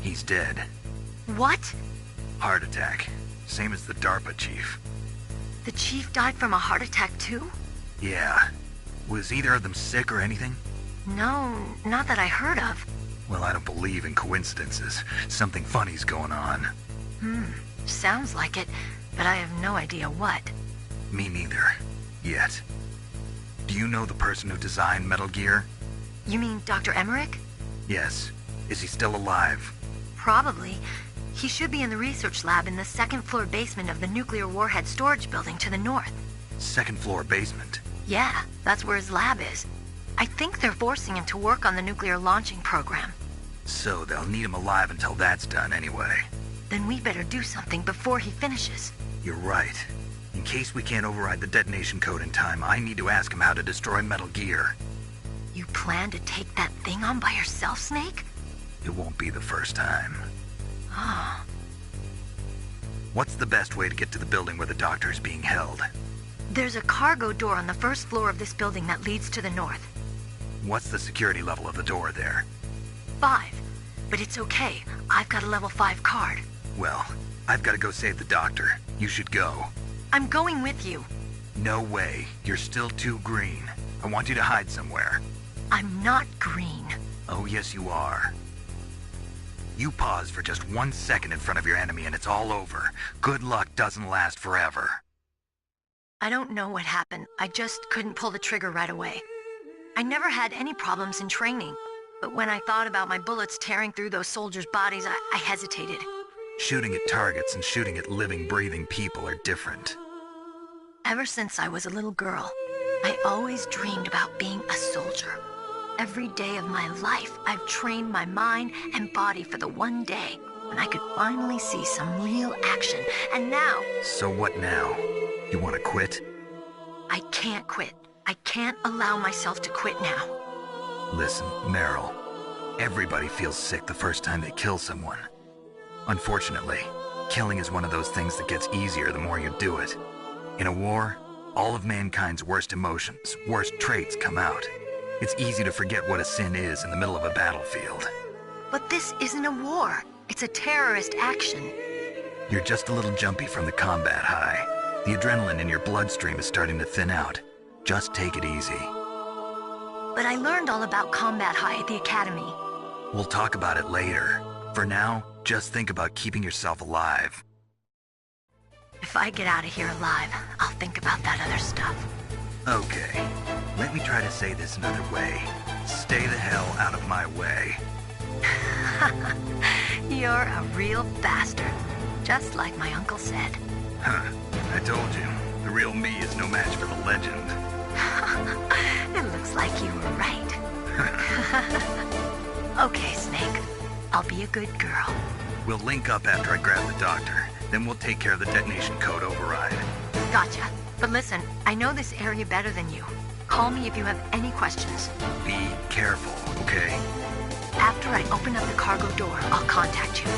He's dead. What? Heart attack. Same as the DARPA chief. The chief died from a heart attack too? Yeah. Was either of them sick or anything? No, not that I heard of. Well, I don't believe in coincidences. Something funny's going on. Sounds like it, but I have no idea what. Me neither. Yet. Do you know the person who designed Metal Gear? You mean Dr. Emmerich? Yes. Is he still alive? Probably. He should be in the research lab in the second-floor basement of the nuclear warhead storage building to the north. Second-floor basement? Yeah, that's where his lab is. I think they're forcing him to work on the nuclear launching program. So they'll need him alive until that's done anyway. Then we better do something before he finishes. You're right. In case we can't override the detonation code in time, I need to ask him how to destroy Metal Gear. You plan to take that thing on by yourself, Snake? It won't be the first time. Oh. What's the best way to get to the building where the doctor is being held? There's a cargo door on the first floor of this building that leads to the north. What's the security level of the door there? 5. But it's okay. I've got a level 5 card. Well, I've got to go save the doctor. You should go. I'm going with you. No way. You're still too green. I want you to hide somewhere. I'm not green. Oh, yes, you are. You pause for just 1 second in front of your enemy and it's all over. Good luck doesn't last forever. I don't know what happened. I just couldn't pull the trigger right away. I never had any problems in training, but when I thought about my bullets tearing through those soldiers' bodies, I hesitated. Shooting at targets and shooting at living, breathing people are different. Ever since I was a little girl, I always dreamed about being a soldier. Every day of my life, I've trained my mind and body for the one day when I could finally see some real action, and now... So what now? You want to quit? I can't quit. I can't allow myself to quit now. Listen, Meryl. Everybody feels sick the first time they kill someone. Unfortunately, killing is one of those things that gets easier the more you do it. In a war, all of mankind's worst emotions, worst traits come out. It's easy to forget what a sin is in the middle of a battlefield. But this isn't a war. It's a terrorist action. You're just a little jumpy from the combat high. The adrenaline in your bloodstream is starting to thin out. Just take it easy. But I learned all about combat high at the academy. We'll talk about it later. For now, just think about keeping yourself alive. If I get out of here alive, I'll think about that other stuff. Okay. Let me try to say this another way. Stay the hell out of my way. You're a real bastard. Just like my uncle said. Huh. I told you. The real me is no match for the legend. It looks like you were right. Okay, Snake. I'll be a good girl. We'll link up after I grab the doctor. Then we'll take care of the detonation code override. Gotcha. But listen, I know this area better than you. Call me if you have any questions. Be careful, okay? After I open up the cargo door, I'll contact you.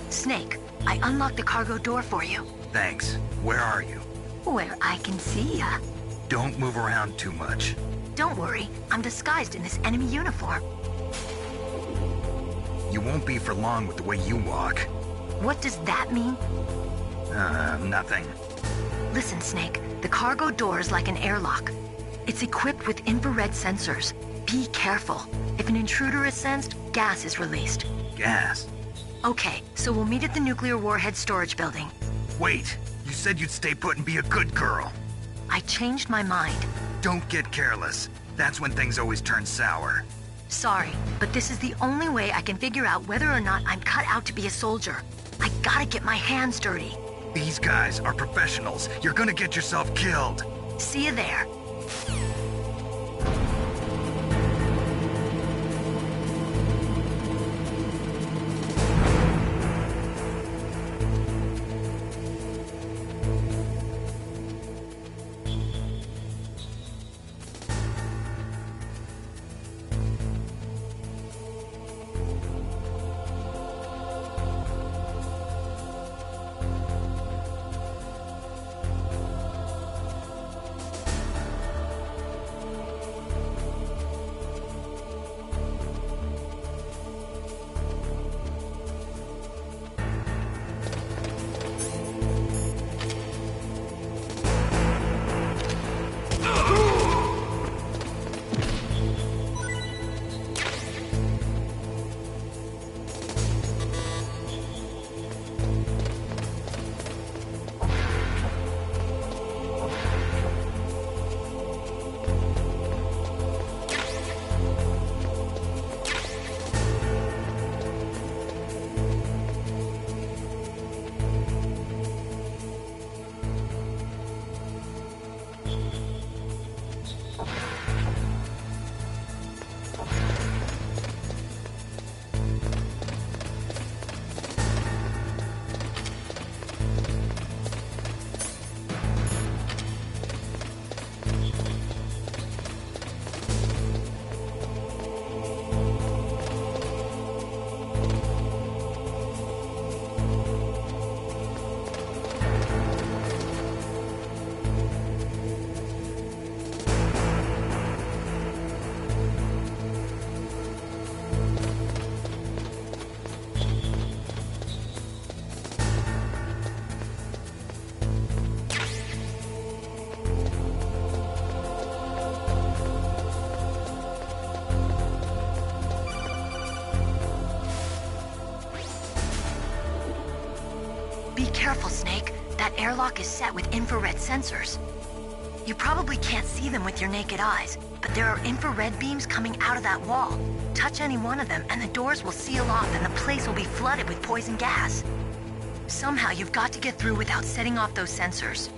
Snake, I unlocked the cargo door for you. Thanks. Where are you? Where I can see ya. Don't move around too much. Don't worry, I'm disguised in this enemy uniform. You won't be for long with the way you walk. What does that mean? Nothing. Listen, Snake, the cargo door is like an airlock. It's equipped with infrared sensors. Be careful. If an intruder is sensed, gas is released. Gas? Okay, so we'll meet at the nuclear warhead storage building. Wait, you said you'd stay put and be a good girl. I changed my mind. Don't get careless. That's when things always turn sour. Sorry, but this is the only way I can figure out whether or not I'm cut out to be a soldier. I gotta get my hands dirty. These guys are professionals. You're gonna get yourself killed. See you there. Snake. That airlock is set with infrared sensors. You probably can't see them with your naked eyes, but there are infrared beams coming out of that wall. Touch any one of them and the doors will seal off and the place will be flooded with poison gas. Somehow you've got to get through without setting off those sensors.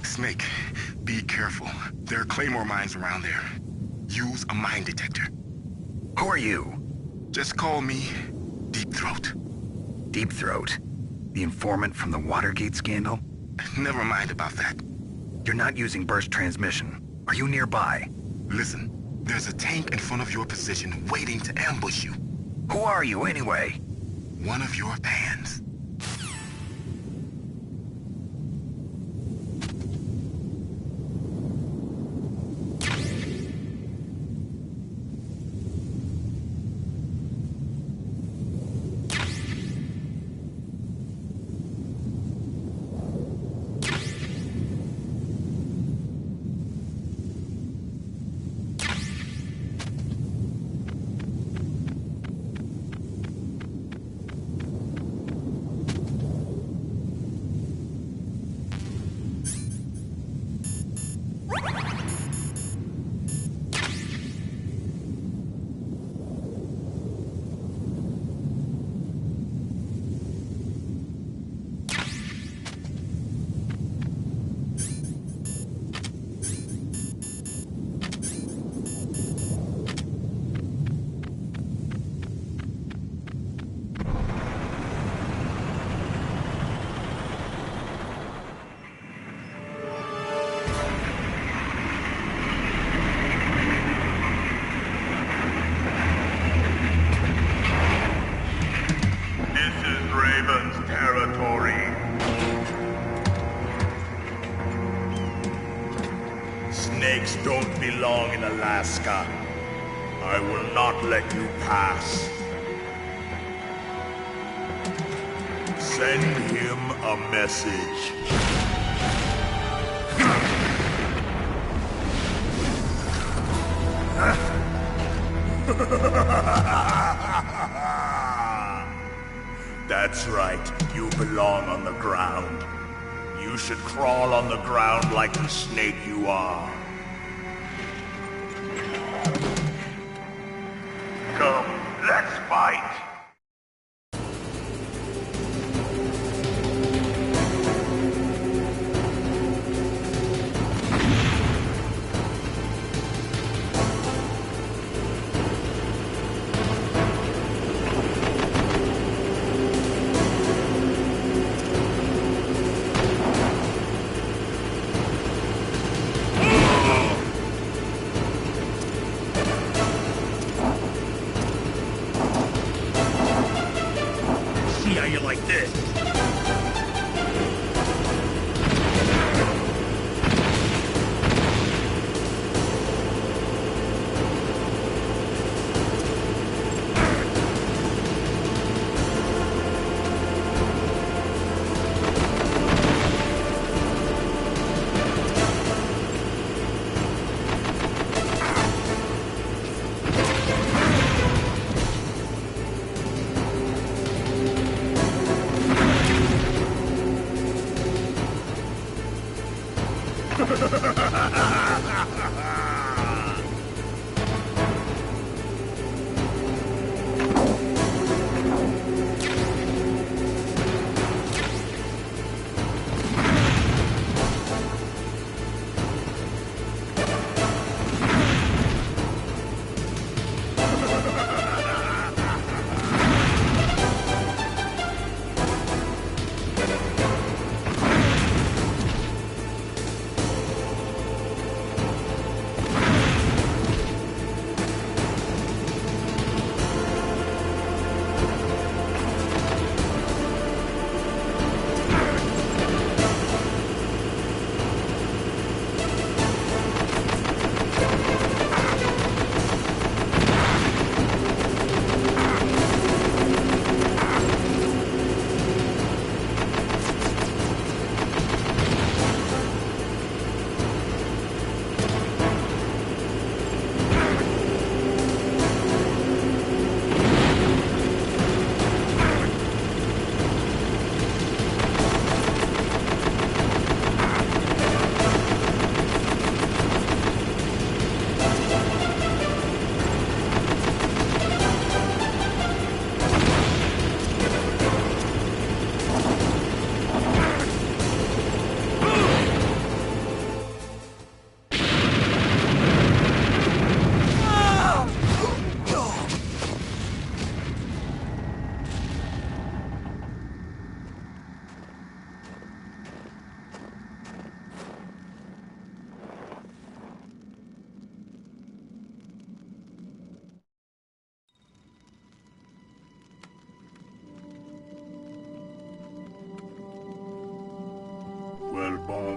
Snake, be careful. There are claymore mines around there. Use a mine detector. Who are you? Just call me Deep Throat. Deep Throat? The informant from the Watergate scandal? Never mind about that. You're not using burst transmission. Are you nearby? Listen, there's a tank in front of your position waiting to ambush you. Who are you anyway? One of your fans. Snakes don't belong in Alaska. I will not let you pass. Send him a message. That's right, you belong on the ground. You should crawl on the ground like the snake you are. Come, let's fight!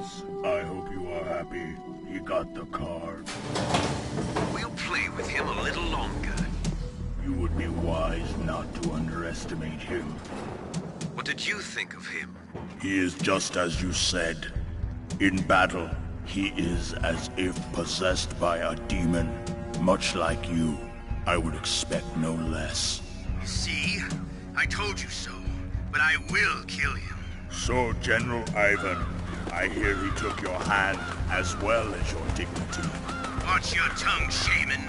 boss. I hope you are happy. He got the card. We'll play with him a little longer. You would be wise not to underestimate him. What did you think of him? He is just as you said. In battle, he is as if possessed by a demon. Much like you, I would expect no less. See? I told you so. But I will kill him. So, General Ivan, I hear he took your hand as well as your dignity. Watch your tongue, shaman.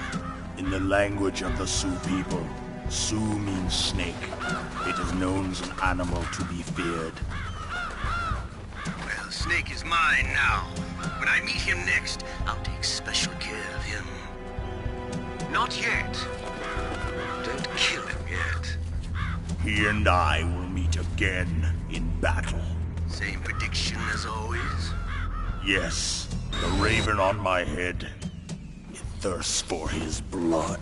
In the language of the Sioux people, Sioux means snake. It is known as an animal to be feared. Well, Snake is mine now. When I meet him next, I'll take special care of him. Not yet. Don't kill him yet. He and I will meet again in battle. Same prediction as always? Yes, the raven on my head. It thirsts for his blood.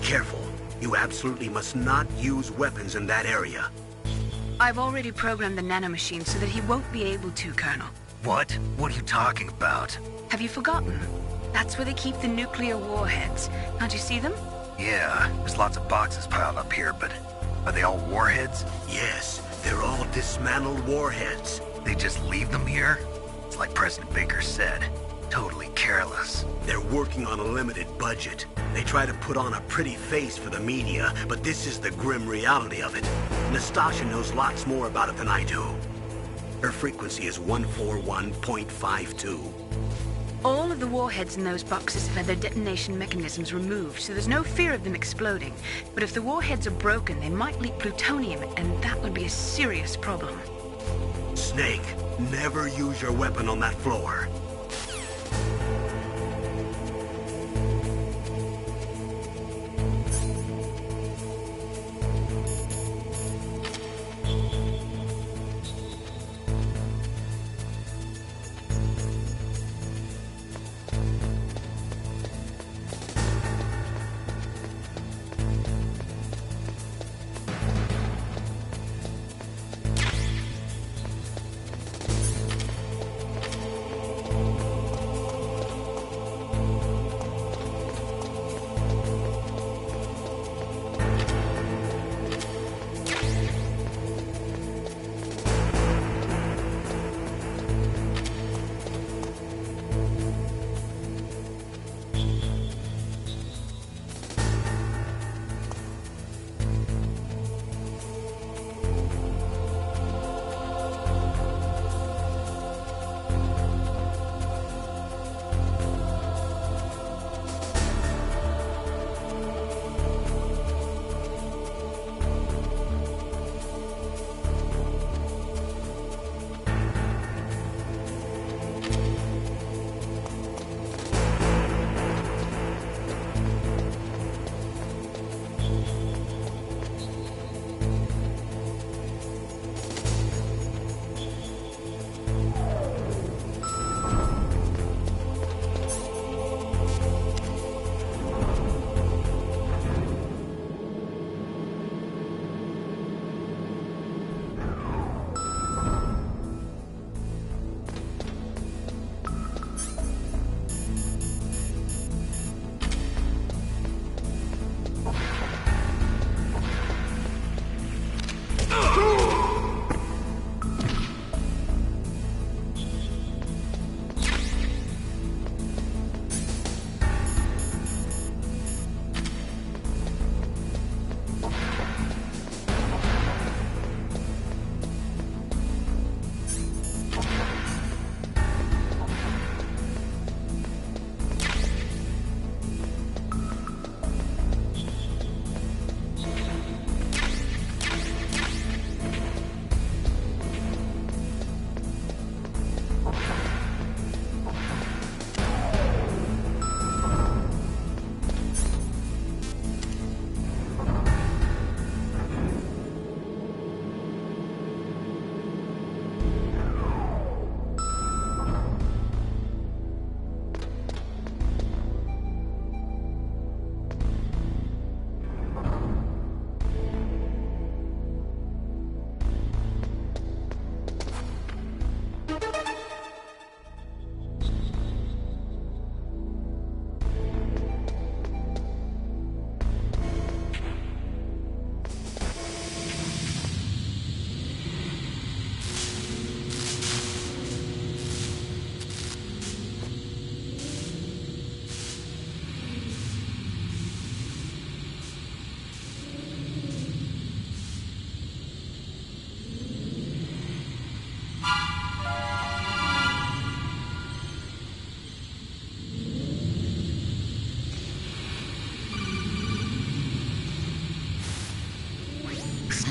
Careful. You absolutely must not use weapons in that area. I've already programmed the nanomachine so that he won't be able to, Colonel. What? What are you talking about? Have you forgotten? That's where they keep the nuclear warheads. Can't you see them? Yeah, there's lots of boxes piled up here, but are they all warheads? Yes, they're all dismantled warheads. They just leave them here? It's like President Baker said. Totally careless. They're working on a limited budget. They try to put on a pretty face for the media, but this is the grim reality of it. Nastasha knows lots more about it than I do. Her frequency is 141.52. All of the warheads in those boxes have had their detonation mechanisms removed, so there's no fear of them exploding. But if the warheads are broken, they might leak plutonium, and that would be a serious problem. Snake, never use your weapon on that floor.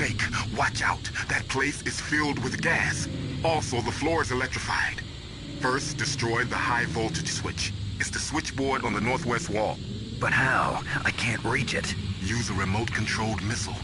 fake. Watch out. That place is filled with gas. Also, the floor is electrified. First, destroy the high voltage switch. It's the switchboard on the northwest wall. But how? I can't reach it. Use a remote-controlled missile.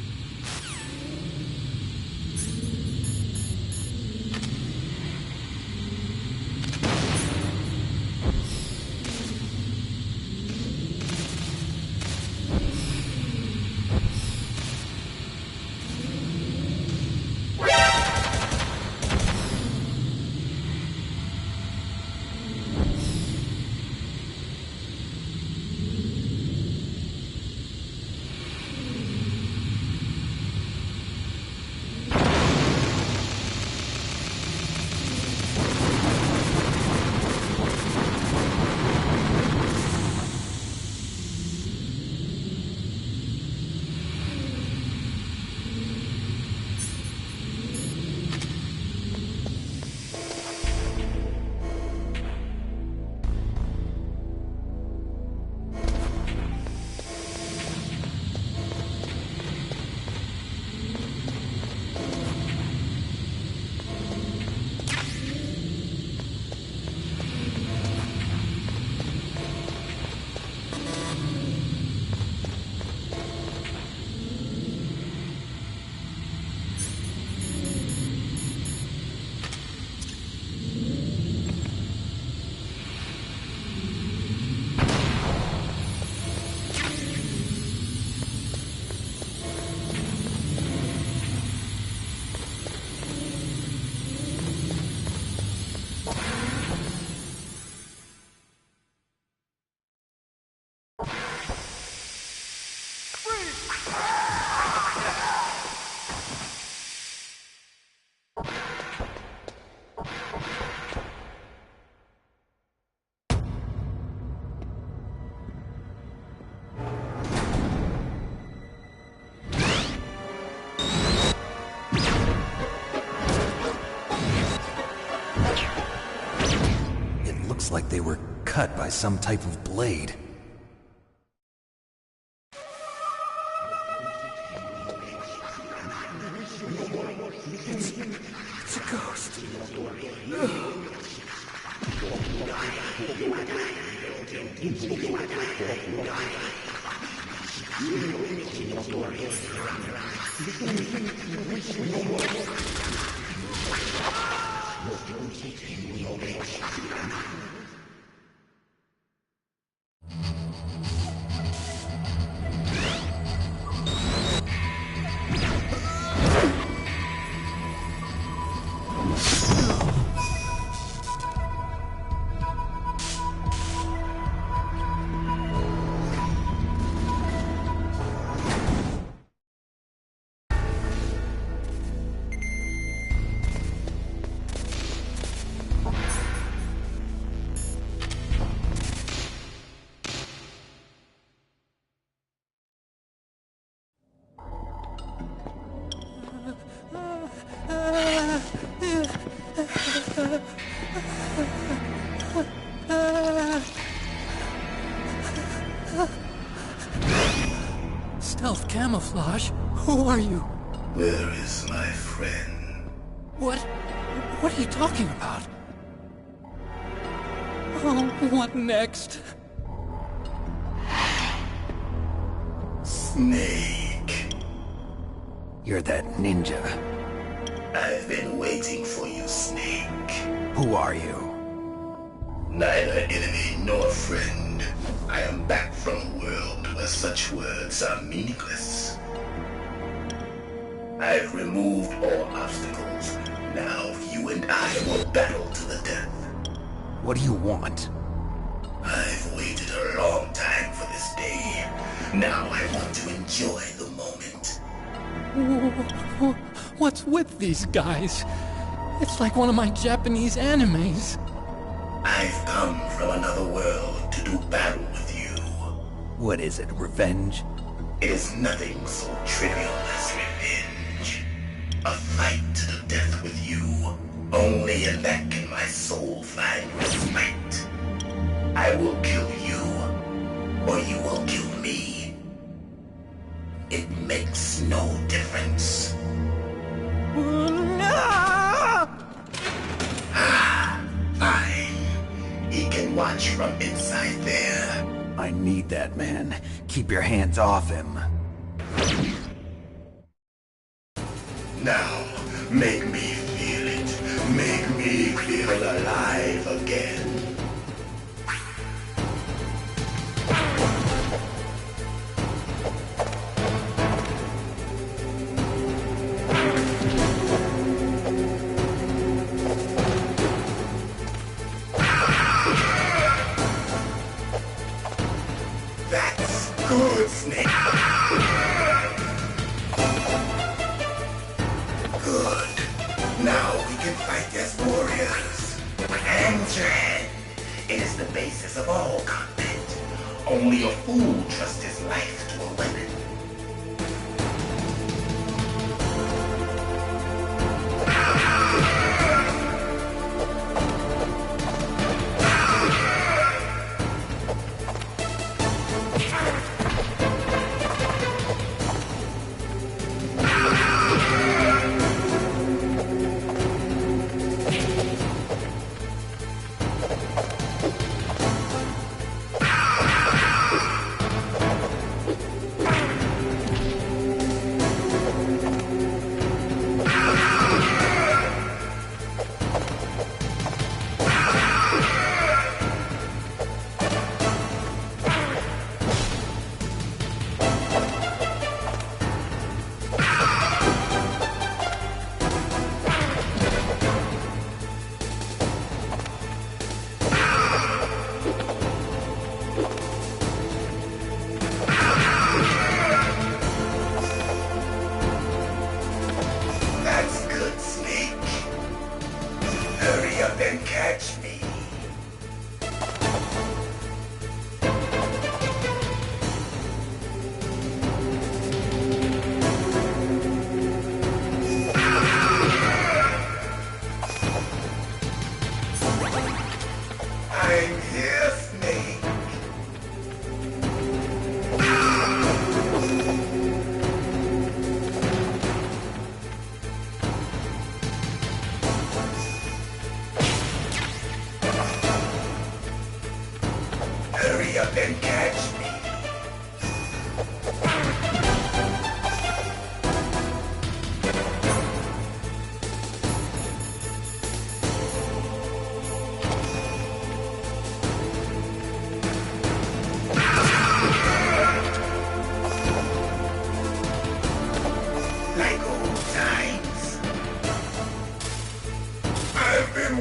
Like they were cut by some type of blade. It's a ghost. Stealth camouflage? Who are you? Where is my friend? What are you talking about? Oh, what next? Snake. You're that ninja. I've been waiting for you, Snake. Who are you? Neither enemy nor friend. I am back from a world where such words are meaningless. I've removed all obstacles. Now you and I will battle to the death. What do you want? I've waited a long time for this day. Now I want to enjoy the moment. What's with these guys? It's like one of my Japanese animes. I've come from another world to do battle with you. What is it, revenge? It is nothing so trivial as revenge. A fight to the death with you. Only in that can my soul find respite. I will kill you, or you will kill me. It makes no difference. watch from inside there. I need that man. Keep your hands off him. Now, make me feel it. Make me feel alive again. That's good, Snake. Good. Now we can fight as warriors. Hand your hand. It is the basis of all combat. Only a fool trusts his life to a weapon.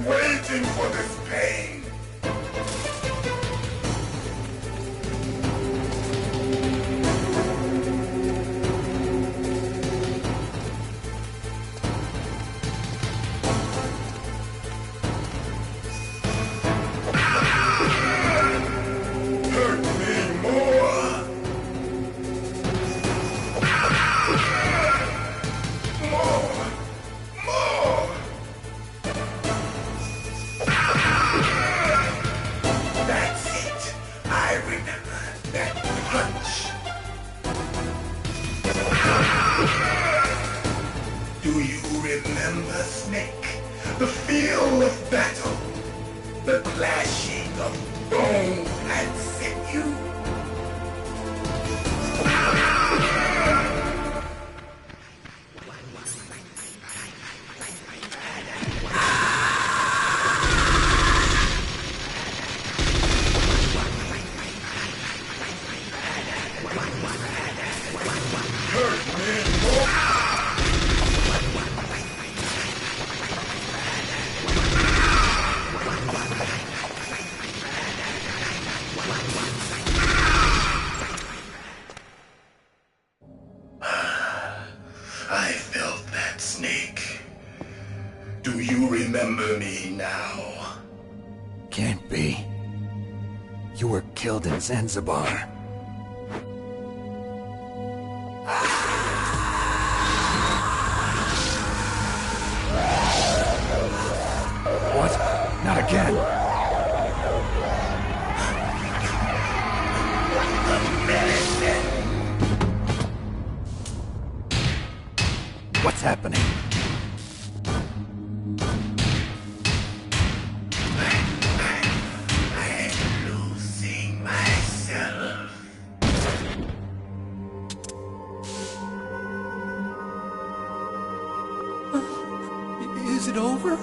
Waiting for this pain. Hurt me more. More. That's it. I remember that punch. Do you remember, Snake? The feel of battle. The clashing of bone and sinew. I felt that, Snake. Do you remember me now? Can't be. You were killed in Zanzibar. What? Not again! What's happening? I Is it over?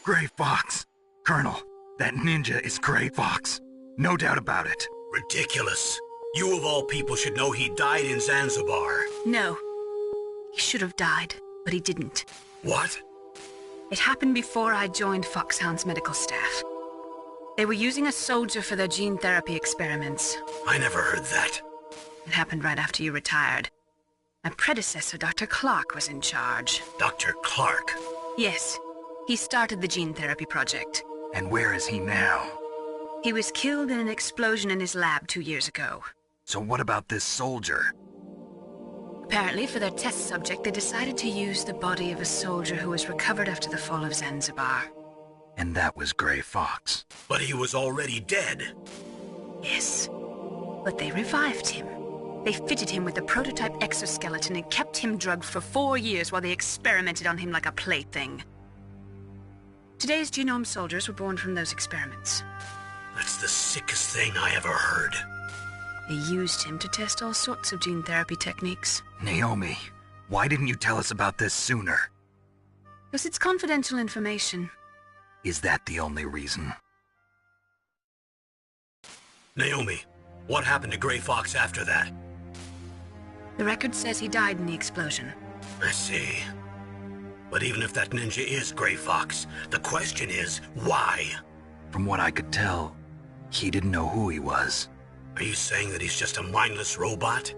Gray Fox. Colonel, that ninja is Gray Fox. No doubt about it. Ridiculous. You of all people should know he died in Zanzibar. No. He should have died, but he didn't. What? It happened before I joined Foxhound's medical staff. They were using a soldier for their gene therapy experiments. I never heard that. It happened right after you retired. My predecessor, Dr. Clark, was in charge. Dr. Clark? Yes. He started the gene therapy project. And where is he now? He was killed in an explosion in his lab 2 years ago. So what about this soldier? Apparently, for their test subject, they decided to use the body of a soldier who was recovered after the fall of Zanzibar. And that was Gray Fox. But he was already dead. Yes. But they revived him. They fitted him with a prototype exoskeleton and kept him drugged for 4 years while they experimented on him like a plaything. Today's genome soldiers were born from those experiments. That's the sickest thing I ever heard. They used him to test all sorts of gene therapy techniques. Naomi, why didn't you tell us about this sooner? Because it's confidential information. Is that the only reason? Naomi, what happened to Gray Fox after that? The record says he died in the explosion. I see. But even if that ninja is Gray Fox, the question is, why? From what I could tell, he didn't know who he was. Are you saying that he's just a mindless robot?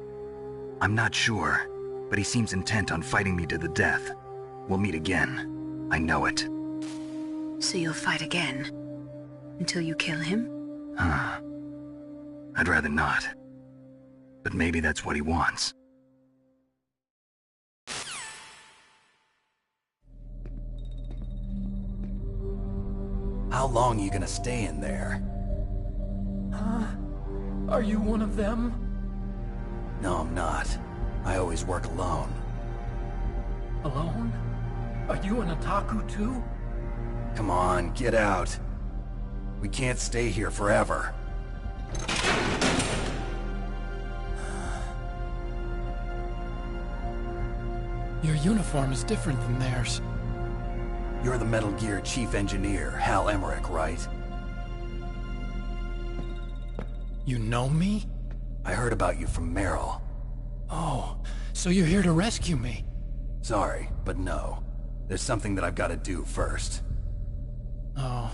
I'm not sure, but he seems intent on fighting me to the death. We'll meet again. I know it. So you'll fight again? Until you kill him? I'd rather not. But maybe that's what he wants. How long are you gonna stay in there? Huh? Are you one of them? No, I'm not. I always work alone. Alone? Are you an otaku too? Come on, get out. We can't stay here forever. Your uniform is different than theirs. You're the Metal Gear Chief Engineer, Hal Emmerich, right? You know me? I heard about you from Meryl. Oh, so you're here to rescue me? Sorry, but no. There's something that I've got to do first. Oh.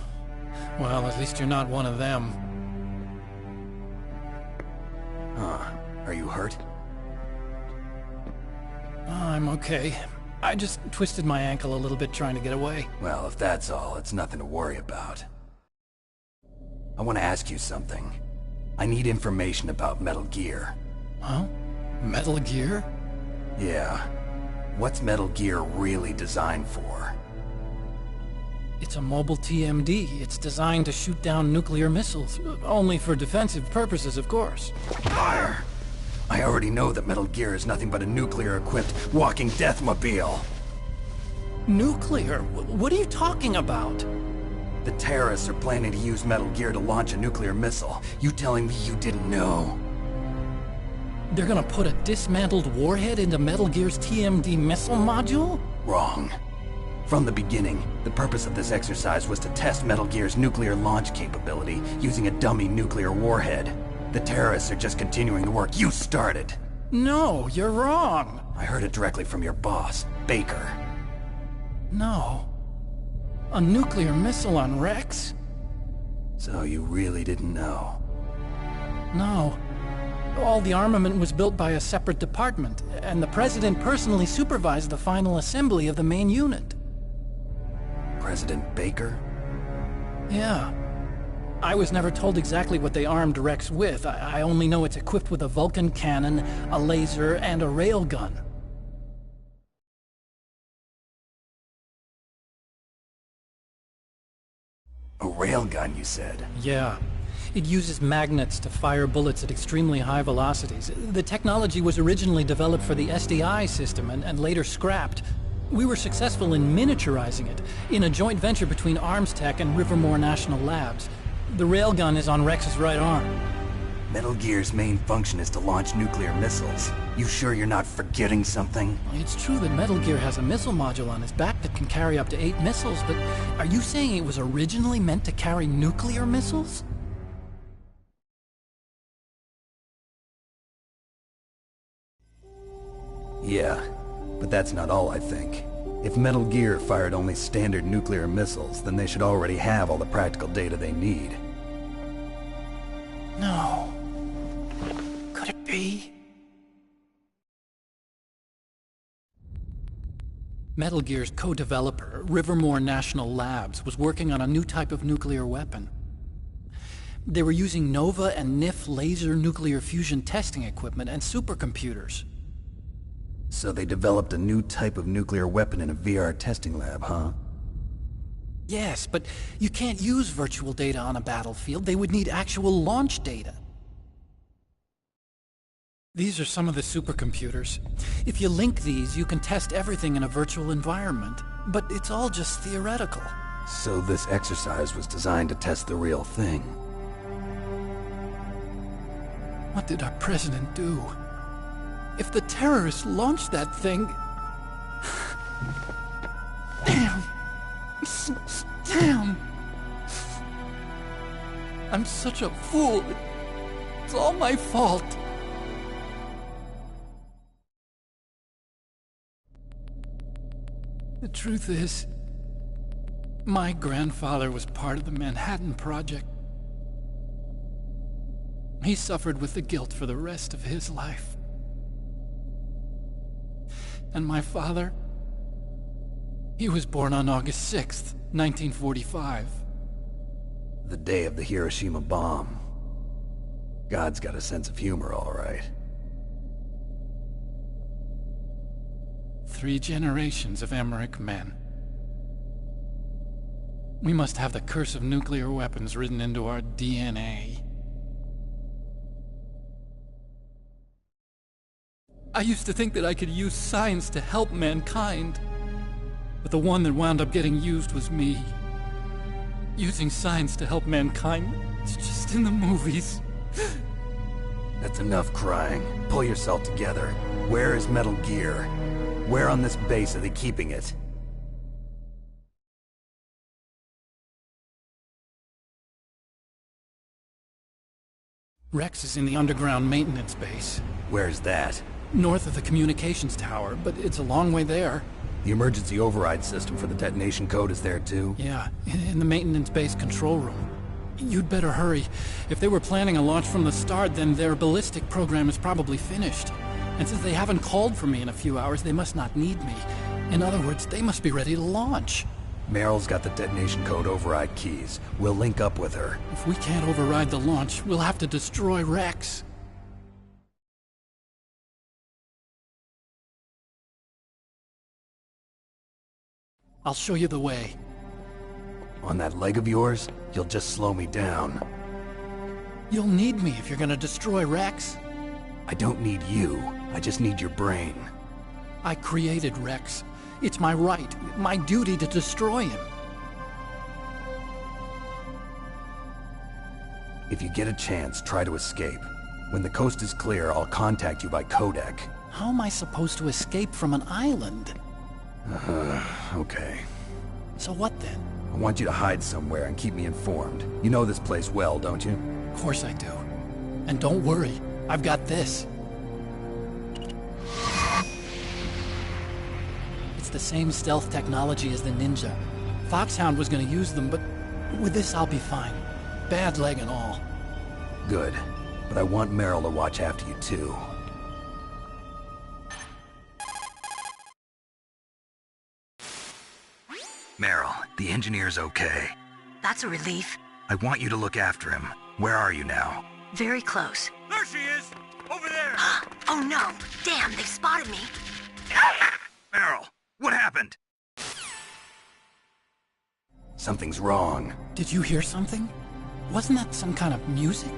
Well, at least you're not one of them. Huh. Are you hurt? I'm okay. I just twisted my ankle a little bit trying to get away. Well, if that's all, it's nothing to worry about. I want to ask you something. I need information about Metal Gear. Huh? Metal Gear? Yeah. What's Metal Gear really designed for? It's a mobile TMD. It's designed to shoot down nuclear missiles. Only for defensive purposes, of course. Liar! I already know that Metal Gear is nothing but a nuclear-equipped walking deathmobile. Nuclear? What are you talking about? The terrorists are planning to use Metal Gear to launch a nuclear missile. You telling me you didn't know? They're gonna put a dismantled warhead into Metal Gear's TMD missile module? Wrong. From the beginning, the purpose of this exercise was to test Metal Gear's nuclear launch capability using a dummy nuclear warhead. The terrorists are just continuing the work you started. No, you're wrong. I heard it directly from your boss, Baker. No. A nuclear missile on Rex? So you really didn't know? No. All the armament was built by a separate department, and the President personally supervised the final assembly of the main unit. President Baker? Yeah. I was never told exactly what they armed Rex with. I only know it's equipped with a Vulcan cannon, a laser, and a railgun. A railgun, you said? Yeah. It uses magnets to fire bullets at extremely high velocities. The technology was originally developed for the SDI system and later scrapped. We were successful in miniaturizing it, in a joint venture between Arms Tech and Rivermore National Labs. The railgun is on Rex's right arm. Metal Gear's main function is to launch nuclear missiles. You sure you're not forgetting something? It's true that Metal Gear has a missile module on his back that can carry up to 8 missiles, but are you saying it was originally meant to carry nuclear missiles? Yeah, but that's not all I think. If Metal Gear fired only standard nuclear missiles, then they should already have all the practical data they need. No. Could it be? Metal Gear's co-developer, Rivermore National Labs, was working on a new type of nuclear weapon. They were using NOVA and NIF laser nuclear fusion testing equipment and supercomputers. So they developed a new type of nuclear weapon in a VR testing lab, huh? Yes, but you can't use virtual data on a battlefield. They would need actual launch data. These are some of the supercomputers. If you link these, you can test everything in a virtual environment. But it's all just theoretical. So this exercise was designed to test the real thing. What did our president do? If the terrorists launched that thing... Damn! Damn! I'm such a fool. It's all my fault. The truth is, my grandfather was part of the Manhattan Project. He suffered with the guilt for the rest of his life. And my father, he was born on August 6th, 1945. The day of the Hiroshima bomb. God's got a sense of humor, all right. 3 generations of Emmerich men. We must have the curse of nuclear weapons written into our DNA. I used to think that I could use science to help mankind. But the one that wound up getting used was me. Using science to help mankind, it's just in the movies. That's enough crying. Pull yourself together. Where is Metal Gear? Where on this base are they keeping it? Rex is in the underground maintenance base. Where's that? North of the communications tower, but it's a long way there. The emergency override system for the detonation code is there too? Yeah, in the maintenance base control room. You'd better hurry. If they were planning a launch from the start, then their ballistic program is probably finished. And since they haven't called for me in a few hours, they must not need me. In other words, they must be ready to launch. Meryl's got the detonation code override keys. We'll link up with her. If we can't override the launch, we'll have to destroy Rex. I'll show you the way. On that leg of yours, you'll just slow me down. You'll need me if you're gonna destroy Rex. I don't need you. I just need your brain. I created Rex. It's my right, my duty to destroy him. If you get a chance, try to escape. When the coast is clear, I'll contact you by codec. How am I supposed to escape from an island? Okay. So what then? I want you to hide somewhere and keep me informed. You know this place well, don't you? Of course I do. And don't worry, I've got this. It's the same stealth technology as the Ninja. Foxhound was gonna use them, but with this I'll be fine. Bad leg and all. Good. But I want Meryl to watch after you too. Meryl, the engineer's okay. That's a relief. I want you to look after him. Where are you now? Very close. There she is! Over there! Oh no! Damn, they've spotted me! Meryl, what happened? Something's wrong. Did you hear something? Wasn't that some kind of music?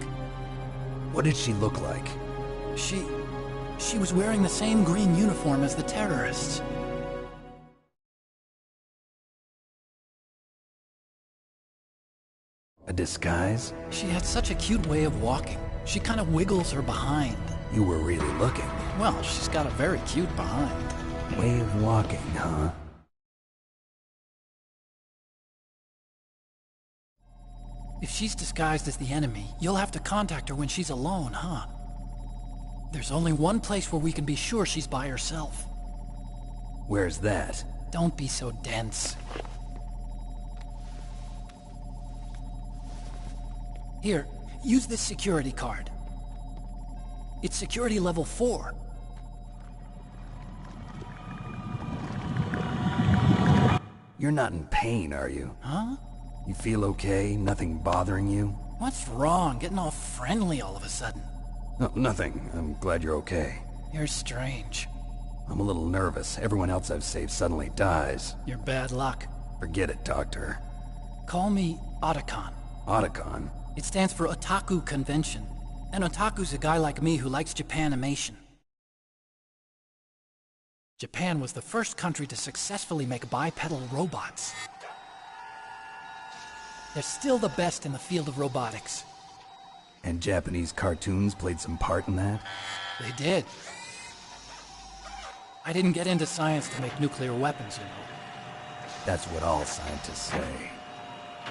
What did she look like? She was wearing the same green uniform as the terrorists. A disguise? She had such a cute way of walking. She kind of wiggles her behind. You were really looking. Well, she's got a very cute behind. Way of walking, huh? If she's disguised as the enemy, you'll have to contact her when she's alone, huh? There's only one place where we can be sure she's by herself. Where's that? Don't be so dense. Here, use this security card. It's security level 4. You're not in pain, are you? Huh? You feel okay? Nothing bothering you? What's wrong? Getting all friendly all of a sudden. No, nothing. I'm glad you're okay. You're strange. I'm a little nervous. Everyone else I've saved suddenly dies. You're bad luck. Forget it, Doctor. Call me Otacon. Otacon? It stands for Otaku Convention. An otaku's a guy like me who likes Japanimation. Japan was the first country to successfully make bipedal robots. They're still the best in the field of robotics. And Japanese cartoons played some part in that? They did. I didn't get into science to make nuclear weapons, you know. That's what all scientists say.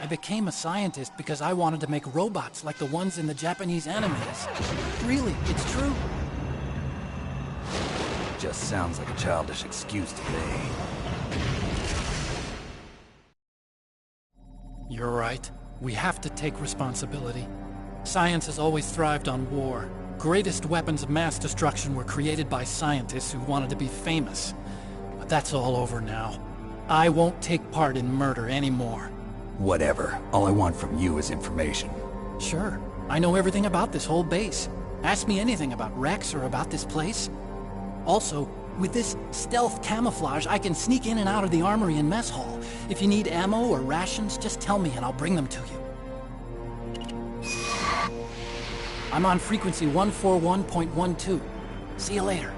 I became a scientist because I wanted to make robots like the ones in the Japanese animes. Really, it's true. Just sounds like a childish excuse to me. You're right. We have to take responsibility. Science has always thrived on war. Greatest weapons of mass destruction were created by scientists who wanted to be famous. But that's all over now. I won't take part in murder anymore. Whatever. All I want from you is information. Sure. I know everything about this whole base. Ask me anything about Rex or about this place. Also, with this stealth camouflage, I can sneak in and out of the armory and mess hall. If you need ammo or rations, just tell me and I'll bring them to you. I'm on frequency 141.12. See you later.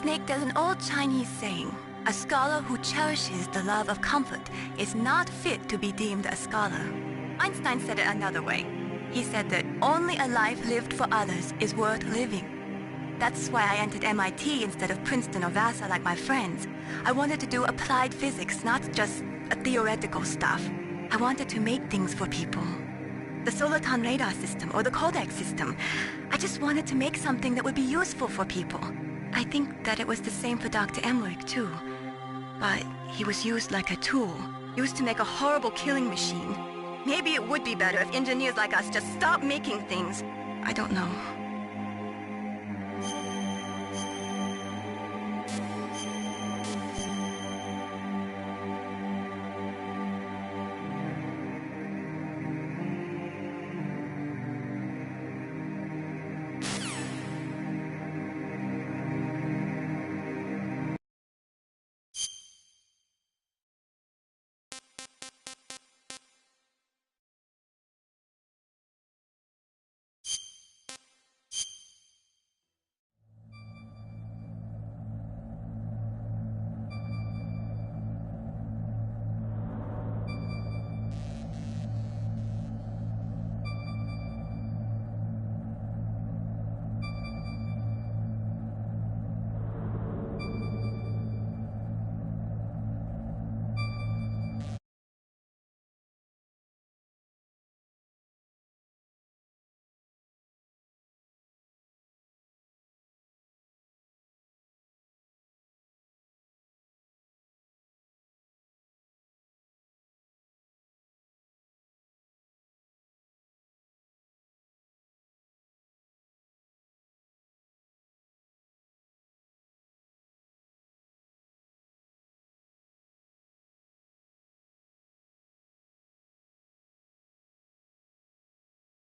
Snake, there's an old Chinese saying, a scholar who cherishes the love of comfort is not fit to be deemed a scholar. Einstein said it another way. He said that only a life lived for others is worth living. That's why I entered MIT instead of Princeton or Vassar like my friends. I wanted to do applied physics, not just theoretical stuff. I wanted to make things for people. The Soliton radar system or the Codex system. I just wanted to make something that would be useful for people. I think that it was the same for Dr. Emmerich too. But he was used like a tool, used to make a horrible killing machine. Maybe it would be better if engineers like us just stopped making things. I don't know.